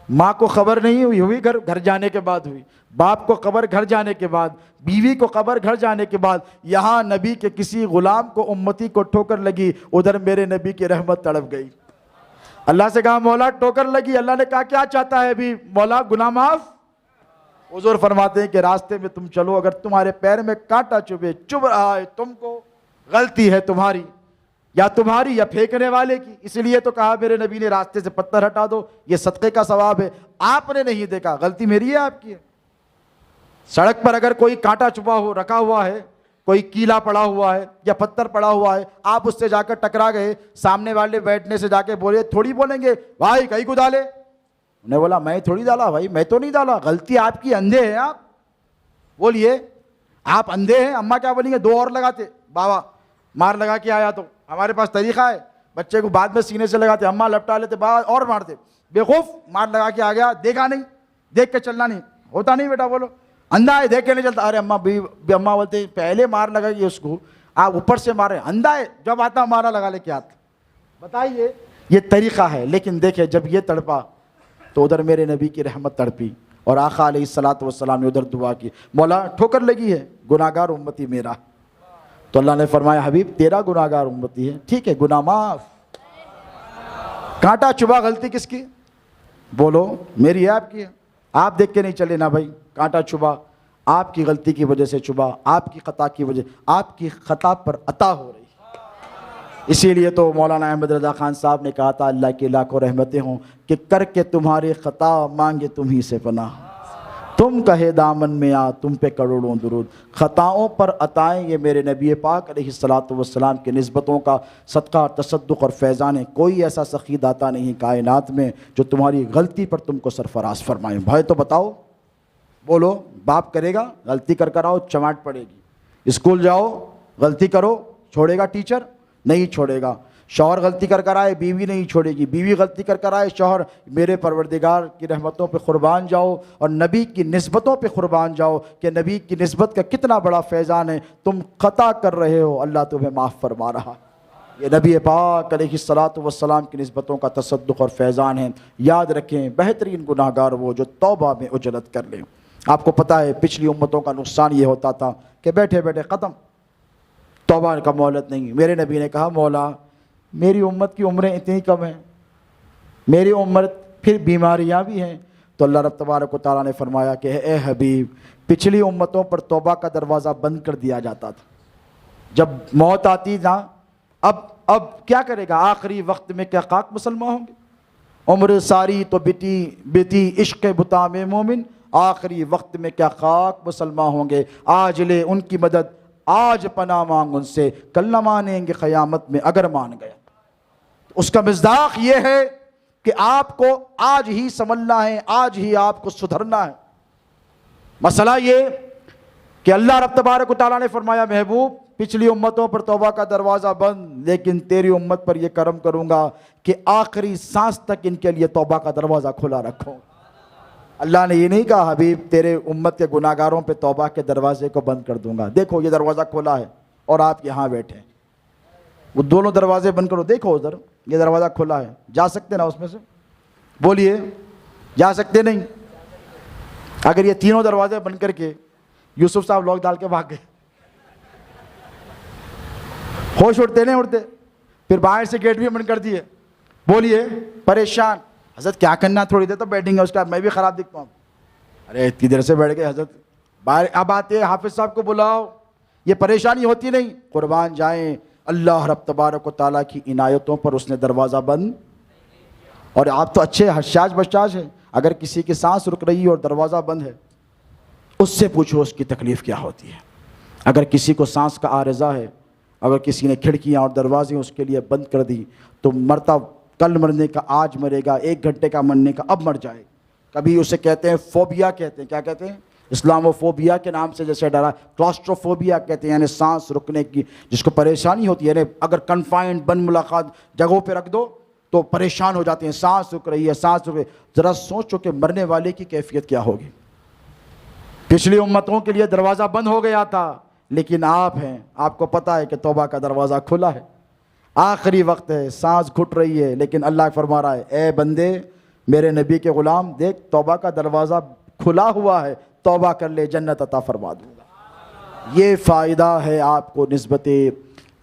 ماں کو خبر نہیں ہوئی گھر جانے کے بعد ہوئی، باپ کو خبر گھر جانے کے بعد، بیوی کو خبر گھر جانے کے بعد، یہاں نبی کے کسی غلام کو امتی کو ٹھوکر لگی، ادھر میرے نبی کی رحمت تڑپ گئی۔ اللہ سے کہا مولا ٹھوکر لگی، اللہ نے کہا کیا چاہتا ہے ابھی؟ مولا گناہ معاف۔ حضور فرماتے ہیں کہ راستے میں تم چلو، اگر تمہارے پیر میں کانٹا چبھ رہا ہے، تم کو غلطی ہے تمہاری یا پھینکنے والے کی، اس لیے تو کہا میرے نبی نے راستے سے پتھر ہٹا دو، یہ صدقے کا ثواب ہے، آپ نے نہیں دیکھا، غلطی میری ہے آپ کی ہے۔ سڑک پر اگر کوئی کانٹا رکھا ہوا ہے، کوئی کیلا پڑا ہوا ہے یا پتھر پڑا ہوا ہے، آپ اس سے جا کر ٹکرا گئے، سامنے والے بیٹھنے سے جا کے بولے، تھوڑی بولیں گے بھائی کہیں کو ڈالے؟ انہیں بولا میں تھوڑی ڈالا بھائی، میں تو نہیں ڈالا، غلطی آپ کی، اندھے ہیں آپ، بولیے آپ اندھے ہیں۔ اماں کیا بولیں گے؟ 2 اور لگاتے، بابا مار لگا کے آیا، تو ہمارے پاس طریقہ ہے، بچے کو بعد میں سینے سے لگاتے، اماں لپٹا لیتے، بابا اور مارتے، بیوقوف مار لگا کے آ گیا، دیکھا نہیں، دیکھ کے چلنا نہیں ہوتا، نہیں بیٹا بولو، اندھا ہے دیکھ کے نہیں چلتا، ارے اماں اماں بولتے پہلے مار لگا گی اس کو، آپ اوپر سے مارے، اندھا ہے، جب آتا مارا لگا لے کے آتا۔ بتائیے یہ طریقہ ہے، لیکن دیکھیں جب یہ تڑپا تو ادھر میرے نبی کی رحمت تڑپی، اور آقا علیہ الصلوۃ والسلام نے ادھر دعا کی، مولا ٹھوکر لگی ہے، گناہگار امتی میرا، تو اللہ نے فرمایا حبیب تیرا گناہگار امتی ہے، ٹھیک ہے گناہ معاف۔ کانٹا چبھا، غلطی کس کی؟ بولو میری ہے آپ کی ہے؟ آپ دیکھ کے نہیں چلے نا بھائی، کانٹا چبھا، آپ کی غلطی کی وجہ سے چبھا، آپ کی خطا کی وجہ، آپ کی خطا پر عطا ہو رہی۔ اسی لیے تو مولانا احمد رضا خان صاحب نے کہا تھا اللہ کی لاکھوں رحمتیں ہوں کہ کر کے تمہاری خطا مانگے تم ہی سے پناہ، تم کہے دامن میں آ تم پہ کروڑوں درود، خطاؤں پر عطائیں یہ میرے نبی پاک علیہ الصلوۃ والسلام کی نسبتوں کا صدقہ، تصدق اور فیضان ہے۔ کوئی ایسا سخی داتا نہیں کائنات میں جو تمہاری غلطی پر تم کو سرفراز فرمائے۔ بھائی تو بتاؤ، بولو، باپ کرے گا غلطی کر آؤ چماٹ پڑے گی، اسکول جاؤ غلطی کرو چھوڑے گا ٹیچر؟ نہیں چھوڑے گا۔ شوہر غلطی کر آئے بیوی نہیں چھوڑے گی، بیوی غلطی کر آئے شوہر، میرے پروردگار کی رحمتوں پہ قربان جاؤ اور نبی کی نسبتوں پہ قربان جاؤ کہ نبی کی نسبت کا کتنا بڑا فیضان ہے۔ تم خطا کر رہے ہو، اللہ تمہیں معاف فرما رہا، یہ نبی پاک علیہ الصلوۃ والسلام کی نسبتوں کا تصدق اور فیضان ہے۔ یاد رکھیں بہترین گناہگار وہ جو توبہ میں اجلت کر لیں۔ آپ کو پتہ ہے پچھلی امتوں کا نقصان یہ ہوتا تھا کہ بیٹھے بیٹھے ختم، توبہ کا مہلت نہیں۔ میرے نبی نے کہا مولا میری امت کی عمریں اتنی کم ہیں، میری امت پھر بیماریاں بھی ہیں، تو اللہ رب تبارک و تعالیٰ نے فرمایا کہ اے حبیب پچھلی امتوں پر توبہ کا دروازہ بند کر دیا جاتا تھا، جب موت آتی نا اب کیا کرے گا؟ آخری وقت میں کیا خاک مسلمان ہوں گے؟ عمر ساری تو بیتی عشق بتا میں مومن، آخری وقت میں کیا خاک مسلمان ہوں گے؟ آج لے ان کی مدد، آج پناہ مانگ ان سے، کل نہ مانیں گے قیامت میں اگر مان گیا۔ اس کا مصداق یہ ہے کہ آپ کو آج ہی سنبھلنا ہے، آج ہی آپ کو سدھرنا ہے۔ مسئلہ یہ کہ اللہ رب تبارک و تعالیٰ نے فرمایا محبوب پچھلی امتوں پر توبہ کا دروازہ بند، لیکن تیری امت پر یہ کرم کروں گا کہ آخری سانس تک ان کے لیے توبہ کا دروازہ کھلا رکھوں۔ اللہ نے یہ نہیں کہا حبیب تیرے امت کے گناہگاروں پہ توبہ کے دروازے کو بند کر دوں گا، دیکھو یہ دروازہ کھلا ہے اور آپ یہاں بیٹھے، وہ دونوں دروازے بند کرو، دیکھو ادھر یہ دروازہ کھلا ہے، جا سکتے نا اس میں سے؟ بولیے جا سکتے نہیں؟ اگر یہ تینوں دروازے بند کر کے یوسف صاحب لوگ ڈال کے بھاگ گئے، ہوش اڑتے نہیں اڑتے؟ پھر باہر سے گیٹ بھی بند کر دیے، بولیے پریشان، حضرت کیا کرنا، تھوڑی دیر تو بیٹھیں گے، اس کا میں بھی خراب دکھتا ہوں، ارے اتنی دیر سے بیٹھ گئے حضرت، باہر اب آتے حافظ صاحب کو بلاؤ، یہ پریشانی ہوتی نہیں؟ قربان جائیں اللہ رب تبارک و تعالیٰ کی عنایتوں پر اس نے دروازہ بند، اور آپ تو اچھے حشاش بشاش ہیں، اگر کسی کی سانس رک رہی ہے اور دروازہ بند ہے اس سے پوچھو اس کی تکلیف کیا ہوتی ہے۔ اگر کسی کو سانس کا عارضہ ہے، اگر کسی نے کھڑکیاں اور دروازے اس کے لیے بند کر دی تو مرتا کل مرنے کا آج مرے گا، 1 گھنٹے کا مرنے کا اب مر جائے۔ کبھی اسے کہتے ہیں فوبیا، کہتے ہیں کیا کہتے ہیں؟ اسلامو فوبیا کے نام سے جیسے ڈرا، کلاسٹروفوبیا کہتے ہیں، یعنی سانس رکنے کی جس کو پریشانی ہوتی ہے، یعنی اگر کنفائنڈ بند ملاقات جگہوں پہ رکھ دو تو پریشان ہو جاتے ہیں، سانس رک رہی ہے، سانس رک رہی ہے۔ ذرا سوچو کہ مرنے والے کی کیفیت کیا ہوگی۔ پچھلی امتوں کے لیے دروازہ بند ہو گیا تھا، لیکن آپ ہیں، آپ کو پتہ ہے کہ توبہ کا دروازہ کھلا ہے، آخری وقت ہے، سانس گھٹ رہی ہے، لیکن اللہ فرما رہا ہے اے بندے میرے نبی کے غلام دیکھ توبہ کا دروازہ کھلا ہوا ہے، توبہ کر لے جنت عطا فرما دوں گا۔ یہ فائدہ ہے آپ کو نسبت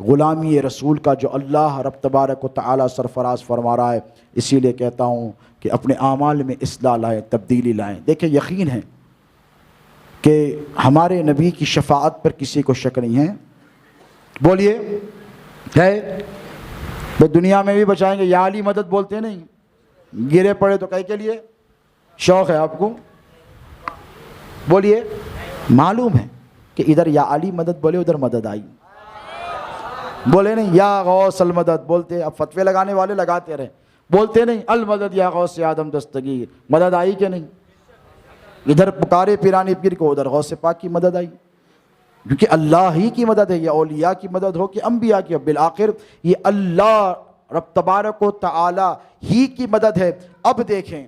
غلامی رسول کا جو اللہ رب تبارک و تعالیٰ سرفراز فرما رہا ہے۔ اسی لیے کہتا ہوں کہ اپنے اعمال میں اصلاح لائیں، تبدیلی لائیں۔ دیکھیں یقین ہے کہ ہمارے نبی کی شفاعت پر کسی کو شک نہیں ہے، بولیے ہے؟ وہ دنیا میں بھی بچائیں گے، یا علی مدد بولتے نہیں، گرے پڑے تو کہیں کے لیے شوق ہے آپ کو، بولیے معلوم ہے کہ ادھر یا علی مدد بولے ادھر مدد آئی، بولے نہیں یا غوث المدد بولتے، اب فتوے لگانے والے لگاتے رہے، بولتے نہیں المدد یا غوث آدم دستگیر، مدد آئی کہ نہیں؟ ادھر پکارے پیرانی پیر کو ادھر غوث پاک کی مدد آئی، کیونکہ اللہ ہی کی مدد ہے، یا اولیاء کی مدد ہو کہ انبیاء کی، بالآخر یہ اللہ رب تبارک و تعالی ہی کی مدد ہے۔ اب دیکھیں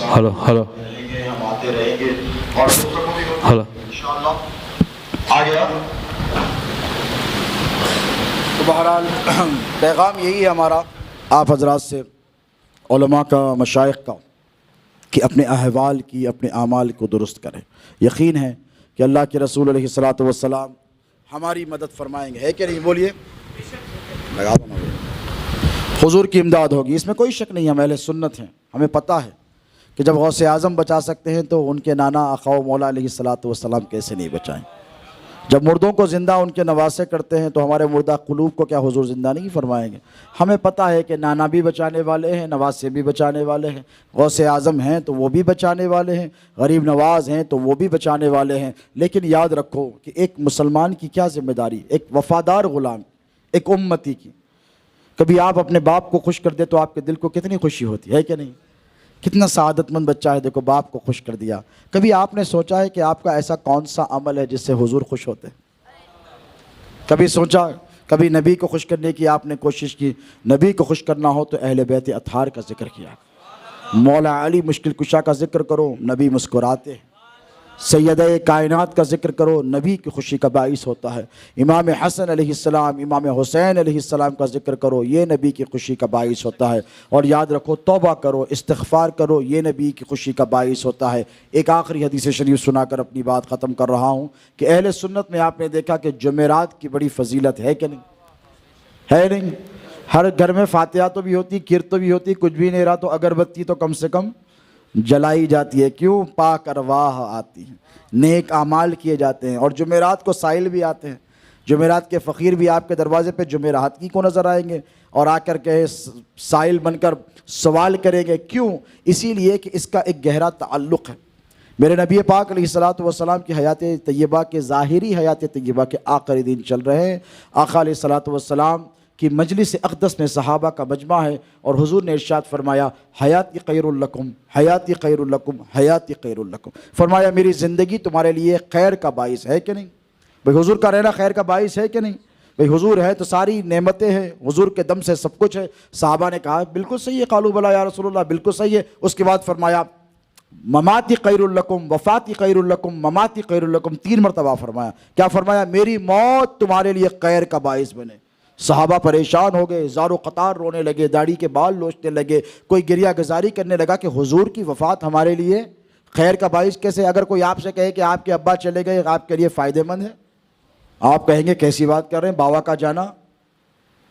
ہلو ہلو ہلو تو بہرحال پیغام یہی ہے ہمارا آپ حضرات سے، علماء کا، مشائخ کا، کہ اپنے احوال کی، اپنے اعمال کو درست کریں۔ یقین ہے کہ اللہ کے رسول علیہ الصلاۃ والسلام ہماری مدد فرمائیں گے، ہے کہ نہیں؟ بولیے لگا دو نا، حضور کی امداد ہوگی، اس میں کوئی شک نہیں۔ ہم اہل سنت ہیں، ہمیں پتہ ہے کہ جب غوث اعظم بچا سکتے ہیں تو ان کے نانا آقا و مولا علیہ الصلاۃ والسلام کیسے نہیں بچائیں؟ جب مردوں کو زندہ ان کے نواسے کرتے ہیں تو ہمارے مردہ قلوب کو کیا حضور زندہ نہیں فرمائیں گے؟ ہمیں پتہ ہے کہ نانا بھی بچانے والے ہیں، نواسے بھی بچانے والے ہیں، غوث اعظم ہیں تو وہ بھی بچانے والے ہیں، غریب نواز ہیں تو وہ بھی بچانے والے ہیں۔ لیکن یاد رکھو کہ ایک مسلمان کی کیا ذمہ داری، ایک وفادار غلام، ایک امتی کی۔ کبھی آپ اپنے باپ کو خوش کر دے تو آپ کے دل کو کتنی خوشی ہوتی ہے کہ نہیں؟ کتنا سعادت مند بچہ ہے، دیکھو باپ کو خوش کر دیا۔ کبھی آپ نے سوچا ہے کہ آپ کا ایسا کون سا عمل ہے جس سے حضور خوش ہوتے؟ کبھی سوچا؟ کبھی نبی کو خوش کرنے کی آپ نے کوشش کی؟ نبی کو خوش کرنا ہو تو اہل بیت اطہار کا ذکر کیا، مولا علی مشکل کشا کا ذکر کرو، نبی مسکراتے ہیں، سیدہ کائنات کا ذکر کرو، نبی کی خوشی کا باعث ہوتا ہے، امام حسن علیہ السلام، امام حسین علیہ السلام کا ذکر کرو، یہ نبی کی خوشی کا باعث ہوتا ہے۔ اور یاد رکھو، توبہ کرو، استغفار کرو، یہ نبی کی خوشی کا باعث ہوتا ہے۔ ایک آخری حدیث شریف سنا کر اپنی بات ختم کر رہا ہوں کہ اہل سنت میں آپ نے دیکھا کہ جمعرات کی بڑی فضیلت ہے کہ نہیں؟ ہے نہیں؟ ہر گھر میں فاتحہ تو بھی ہوتی، کیر تو بھی ہوتی، کچھ بھی نہیں رہا تو اگربتی تو کم سے کم جلائی جاتی ہے۔ کیوں؟ پاک ارواح آتی ہیں، نیک اعمال کیے جاتے ہیں، اور جمعرات کو سائل بھی آتے ہیں۔ جمعرات کے فقیر بھی آپ کے دروازے پہ جمعرات کی کو نظر آئیں گے اور آ کر کے سائل بن کر سوال کریں گے۔ کیوں؟ اسی لیے کہ اس کا ایک گہرا تعلق ہے۔ میرے نبی پاک علیہ الصلوۃ والسلام کی حیات طیبہ کے، ظاہری حیات طیبہ کے آخری دن چل رہے ہیں۔ آقا علیہ الصلوۃ والسلام کہ مجلس اقدس میں صحابہ کا مجمع ہے، اور حضور نے ارشاد فرمایا حیاتی خیر لکم، حیاتی خیر لکم، حیاتی خیر لکم، فرمایا میری زندگی تمہارے لیے خیر کا باعث ہے کہ نہیں؟ بھئی حضور کا رہنا خیر کا باعث ہے کہ نہیں؟ بھئی حضور ہے تو ساری نعمتیں ہیں، حضور کے دم سے سب کچھ ہے۔ صحابہ نے کہا بالکل صحیح ہے، قالوا بلا یا رسول اللہ، بالکل صحیح ہے۔ اس کے بعد فرمایا مماتی خیر لکم، وفاتی خیر لکم، مماتی خیر لکم، 3 مرتبہ فرمایا۔ کیا فرمایا؟ میری موت تمہارے لیے خیر کا باعث بنے۔ صحابہ پریشان ہو گئے، زار و قطار رونے لگے، داڑھی کے بال لوچنے لگے، کوئی گریہ گزاری کرنے لگا کہ حضور کی وفات ہمارے لیے خیر کا باعث کیسے؟ اگر کوئی آپ سے کہے کہ آپ کے ابا چلے گئے آپ کے لیے فائدہ مند ہے، آپ کہیں گے کیسی بات کر رہے ہیں، بابا کا جانا؟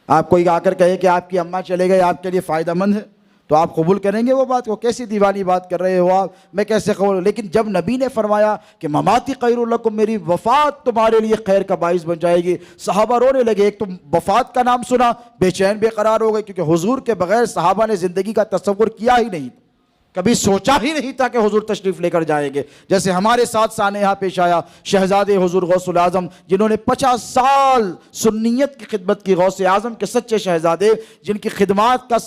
آپ کوئی آ کر کہے کہ آپ کی اماں چلے گئے آپ کے لیے فائدہ مند ہے، تو آپ قبول کریں گے وہ بات کو؟ کیسی دیوانی بات کر رہے ہو آپ، میں کیسے قبول؟ لیکن جب نبی نے فرمایا کہ مماتی خیر لکم، میری وفات تمہارے لیے خیر کا باعث بن جائے گی، صحابہ رونے لگے۔ ایک تو وفات کا نام سنا، بے چین بے قرار ہو گئے، کیونکہ حضور کے بغیر صحابہ نے زندگی کا تصور کیا ہی نہیں، کبھی سوچا ہی نہیں تھا کہ حضور تشریف لے کر جائیں گے۔ جیسے ہمارے ساتھ سانحہ پیش آیا شہزادے حضور غوث الاعظم، جنہوں نے 50 سال سنیت کی خدمت کی، غوث اعظم کے سچے شہزادے، جن کی خدمات کا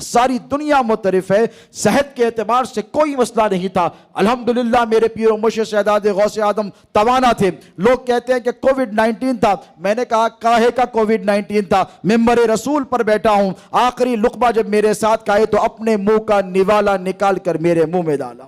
ساری دنیا معترف ہے، صحت کے اعتبار سے کوئی مسئلہ نہیں تھا۔ الحمدللہ میرے پیر و مرشد شہزادے غوث اعظم توانا تھے۔ لوگ کہتے ہیں کہ کووڈ-19 تھا، میں نے کہا کاہے کا کووڈ-19 تھا، ممبر رسول پر بیٹھا ہوں، آخری لقمہ جب میرے ساتھ کھائے تو اپنے منہ کا نوالا نکال کر میرے منہ میں ڈالا،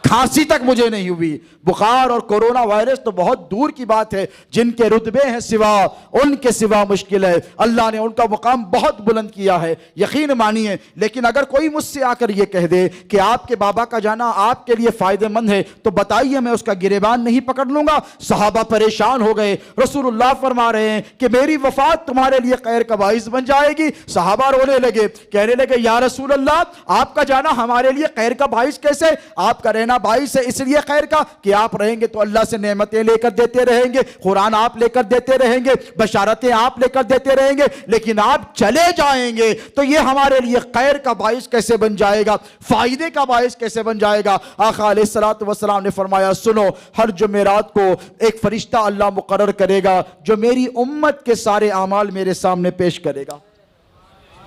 کھانسی تک مجھے نہیں ہوئی۔ بخار اور کورونا وائرس تو بہت دور کی بات ہے، جن کے رتبے ہیں سوا، ان کے سوا مشکل ہے، اللہ نے ان کا مقام بہت بلند کیا ہے، یقین مانیے۔ لیکن اگر کوئی مجھ سے آ کر یہ کہہ دے کہ آپ کے بابا کا جانا آپ کے لیے فائدہ مند ہے، تو بتائیے میں اس کا گریبان نہیں پکڑ لوں گا؟ صحابہ پریشان ہو گئے۔ رسول اللہ فرما رہے ہیں کہ میری وفات تمہارے لیے خیر کا باعث بن جائے گی۔ صحابہ رونے لگے، کہنے لگے یا رسول اللہ، آپ کا جانا ہمارے لیے خیر کا باعث کیسے؟ آپ کا رہنا باعث ہے اس لیے خیر کا کہ آپ رہیں گے تو اللہ سے نعمتیں لے کر دیتے رہیں گے، قرآن آپ لے کر دیتے رہیں گے، بشارتیں آپ لے کر دیتے رہیں گے، لیکن آپ چلے جائیں گے تو یہ ہمارے لیے خیر کا باعث کیسے بن جائے گا، فائدے کا باعث کیسے بن جائے گا؟ آقا علیہ الصلوۃ والسلام نے فرمایا سنو، ہر جمعرات کو ایک فرشتہ اللہ مقرر کرے گا جو میری امت کے سارے اعمال میرے سامنے پیش کرے گا،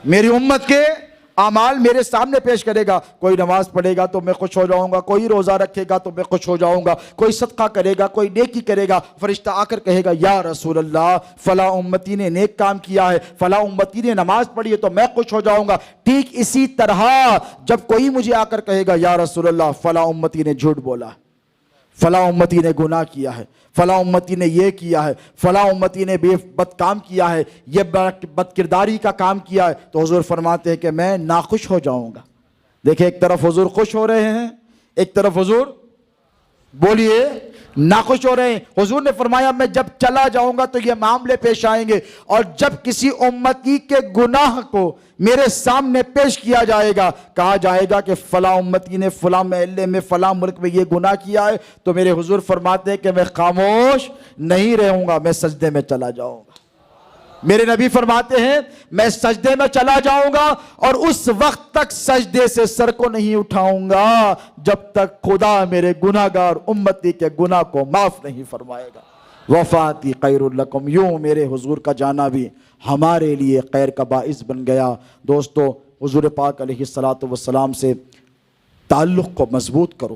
میری امت کے اعمال میرے سامنے پیش کرے گا۔ کوئی نماز پڑھے گا تو میں خوش ہو جاؤں گا، کوئی روزہ رکھے گا تو میں خوش ہو جاؤں گا، کوئی صدقہ کرے گا، کوئی نیکی کرے گا، فرشتہ آ کر کہے گا یا رسول اللہ فلاں امتی نے نیک کام کیا ہے، فلاں امتی نے نماز پڑھی ہے تو میں خوش ہو جاؤں گا۔ ٹھیک اسی طرح جب کوئی مجھے آ کر کہے گا یا رسول اللہ فلاں امتی نے جھوٹ بولا ہے، فلاں امتی نے گناہ کیا ہے، فلاں امتی نے یہ کیا ہے، فلاں امتی نے بد کام کیا ہے، یہ بد کرداری کا کام کیا ہے، تو حضور فرماتے ہیں کہ میں ناخوش ہو جاؤں گا۔ دیکھیں ایک طرف حضور خوش ہو رہے ہیں، ایک طرف حضور بولیے ناخوش ہو رہے ہیں۔ حضور نے فرمایا میں جب چلا جاؤں گا تو یہ معاملے پیش آئیں گے، اور جب کسی امتی کے گناہ کو میرے سامنے پیش کیا جائے گا، کہا جائے گا کہ فلاں امتی نے فلاں محلے میں فلاں ملک میں یہ گناہ کیا ہے، تو میرے حضور فرماتے ہیں کہ میں خاموش نہیں رہوں گا، میں سجدے میں چلا جاؤں گا۔ میرے نبی فرماتے ہیں میں سجدے میں چلا جاؤں گا، اور اس وقت تک سجدے سے سر کو نہیں اٹھاؤں گا جب تک خدا میرے گناہگار امتی کے گناہ کو معاف نہیں فرمائے گا۔ وفاتی خیر لکم، یوں میرے حضور کا جانا بھی ہمارے لیے خیر کا باعث بن گیا۔ دوستو، حضور پاک علیہ الصلوۃ والسلام سے تعلق کو مضبوط کرو،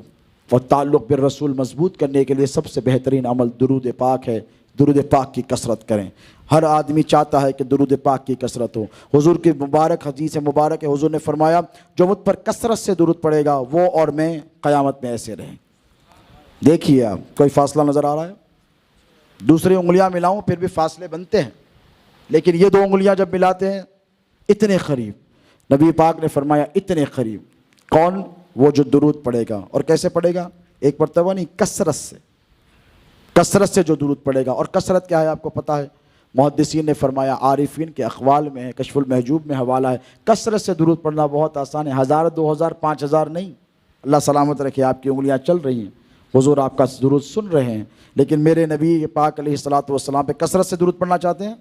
اور تعلق بالرسول مضبوط کرنے کے لیے سب سے بہترین عمل درود پاک ہے۔ درود پاک کی کثرت کریں۔ ہر آدمی چاہتا ہے کہ درود پاک کی کثرت ہو۔ حضور کی مبارک حدیث مبارک ہے، حضور نے فرمایا جو مجھ پر کثرت سے درود پڑے گا وہ اور میں قیامت میں ایسے رہیں۔ دیکھیے آپ، کوئی فاصلہ نظر آ رہا ہے؟ دوسری انگلیاں ملاؤں پھر بھی فاصلے بنتے ہیں، لیکن یہ دو انگلیاں جب ملاتے ہیں اتنے قریب۔ نبی پاک نے فرمایا اتنے قریب۔ کون؟ وہ جو درود پڑے گا۔ اور کیسے پڑے گا؟ ایک مرتبہ نہیں، کثرت سے۔ کثرت سے جو درود پڑے گا۔ اور کثرت کیا ہے آپ کو پتہ ہے؟ محدثین نے فرمایا، عارفین کے اقوال میں ہے، کشف المحجوب میں حوالہ ہے، کثرت سے درود پڑھنا بہت آسان ہے۔ 1000 2000 5000 نہیں۔ اللہ سلامت رکھے، آپ کی انگلیاں چل رہی ہیں، حضور آپ کا درود سن رہے ہیں، لیکن میرے نبی پاک علیہ الصلوۃ والسلام پہ کثرت سے درود پڑھنا چاہتے ہیں؟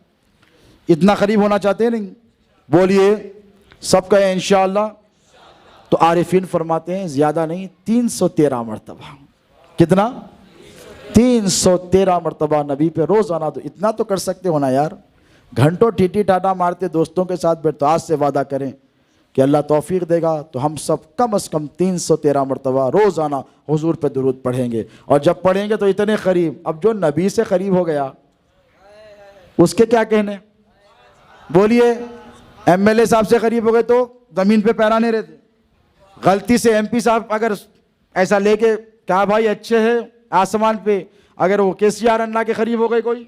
اتنا قریب ہونا چاہتے ہیں؟ نہیں؟ بولیے، سب کہیں انشاءاللہ۔ تو عارفین فرماتے ہیں زیادہ نہیں، 313 مرتبہ۔ کتنا؟ 313 مرتبہ نبی پہ روزانہ۔ تو اتنا تو کر سکتے ہونا یار، گھنٹوں ٹھیٹی ٹاٹا مارتے دوستوں کے ساتھ بیٹھ۔ تو آج سے وعدہ کریں کہ اللہ توفیق دے گا تو ہم سب کم از کم 313 مرتبہ روزانہ حضور پہ درود پڑھیں گے۔ اور جب پڑھیں گے تو اتنے قریب، اب جو نبی سے قریب ہو گیا اس کے کیا کہنے؟ بولیے، ایم ایل اے صاحب سے قریب ہو گئے تو زمین پہ پیرانے رہتے۔ غلطی سے ایم پی صاحب اگر ایسا لے کے کہا بھائی اچھے ہے آسمان پہ، اگر وہ KCR انا کے قریب ہو گئے کوئی،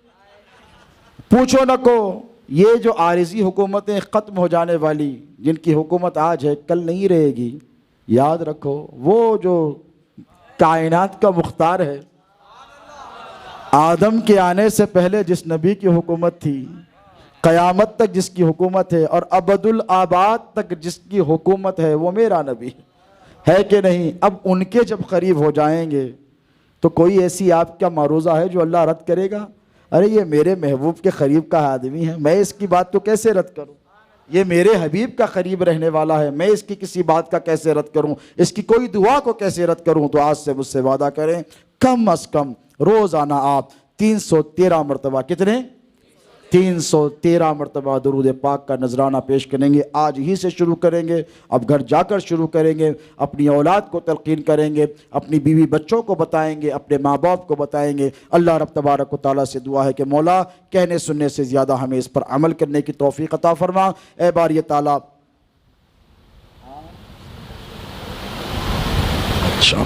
پوچھو نہ کو۔ یہ جو عارضی حکومتیں ختم ہو جانے والی، جن کی حکومت آج ہے کل نہیں رہے گی، یاد رکھو وہ جو کائنات کا مختار ہے، آدم کے آنے سے پہلے جس نبی کی حکومت تھی، قیامت تک جس کی حکومت ہے، اور ابد الآباد تک جس کی حکومت ہے، وہ میرا نبی ہے کہ نہیں؟ اب ان کے جب قریب ہو جائیں گے تو کوئی ایسی آپ کا معروضہ ہے جو اللہ رد کرے گا؟ ارے یہ میرے محبوب کے قریب کا آدمی ہے، میں اس کی بات تو کیسے رد کروں؟ یہ میرے حبیب کا قریب رہنے والا ہے، میں اس کی کسی بات کا کیسے رد کروں؟ اس کی کوئی دعا کو کیسے رد کروں؟ تو آج سے مجھ سے وعدہ کریں، کم از کم روزانہ آپ 313 مرتبہ، کتنے؟ 313 مرتبہ درود پاک کا نذرانہ پیش کریں گے۔ آج ہی سے شروع کریں گے، اب گھر جا کر شروع کریں گے، اپنی اولاد کو تلقین کریں گے، اپنی بیوی بچوں کو بتائیں گے، اپنے ماں باپ کو بتائیں گے۔ اللہ رب تبارک و تعالیٰ سے دعا ہے کہ مولا کہنے سننے سے زیادہ ہمیں اس پر عمل کرنے کی توفیق عطا فرما۔ اے باری تعالیٰ، اچھا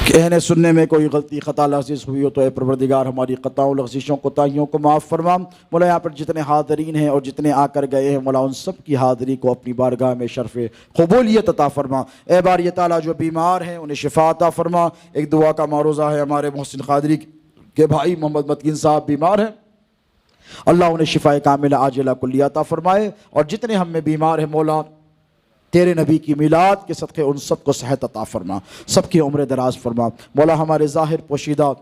کہنے سننے میں کوئی غلطی خطا لغزش ہوئی ہو تو اے پروردگار ہماری خطاؤں لغزشوں کوتاہیوں کو معاف فرما۔ مولا یہاں پر جتنے حاضرین ہیں اور جتنے آ کر گئے ہیں، مولا ان سب کی حاضری کو اپنی بارگاہ میں شرف قبولیت عطا فرما۔ اے باری تعالیٰ جو بیمار ہیں انہیں شفا عطا فرما۔ ایک دعا کا معروضہ ہے، ہمارے محسن قادری کے بھائی محمد متین صاحب بیمار ہیں، اللہ انہیں شفا کاملہ عاجلہ کلیہ عطا فرمائے، اور جتنے ہم میں بیمار ہیں مولا تیرے نبی کی میلاد کے صدقے ان سب کو صحت عطا فرما، سب کی عمر دراز فرما۔ مولا ہمارے ظاہر پوشیدہ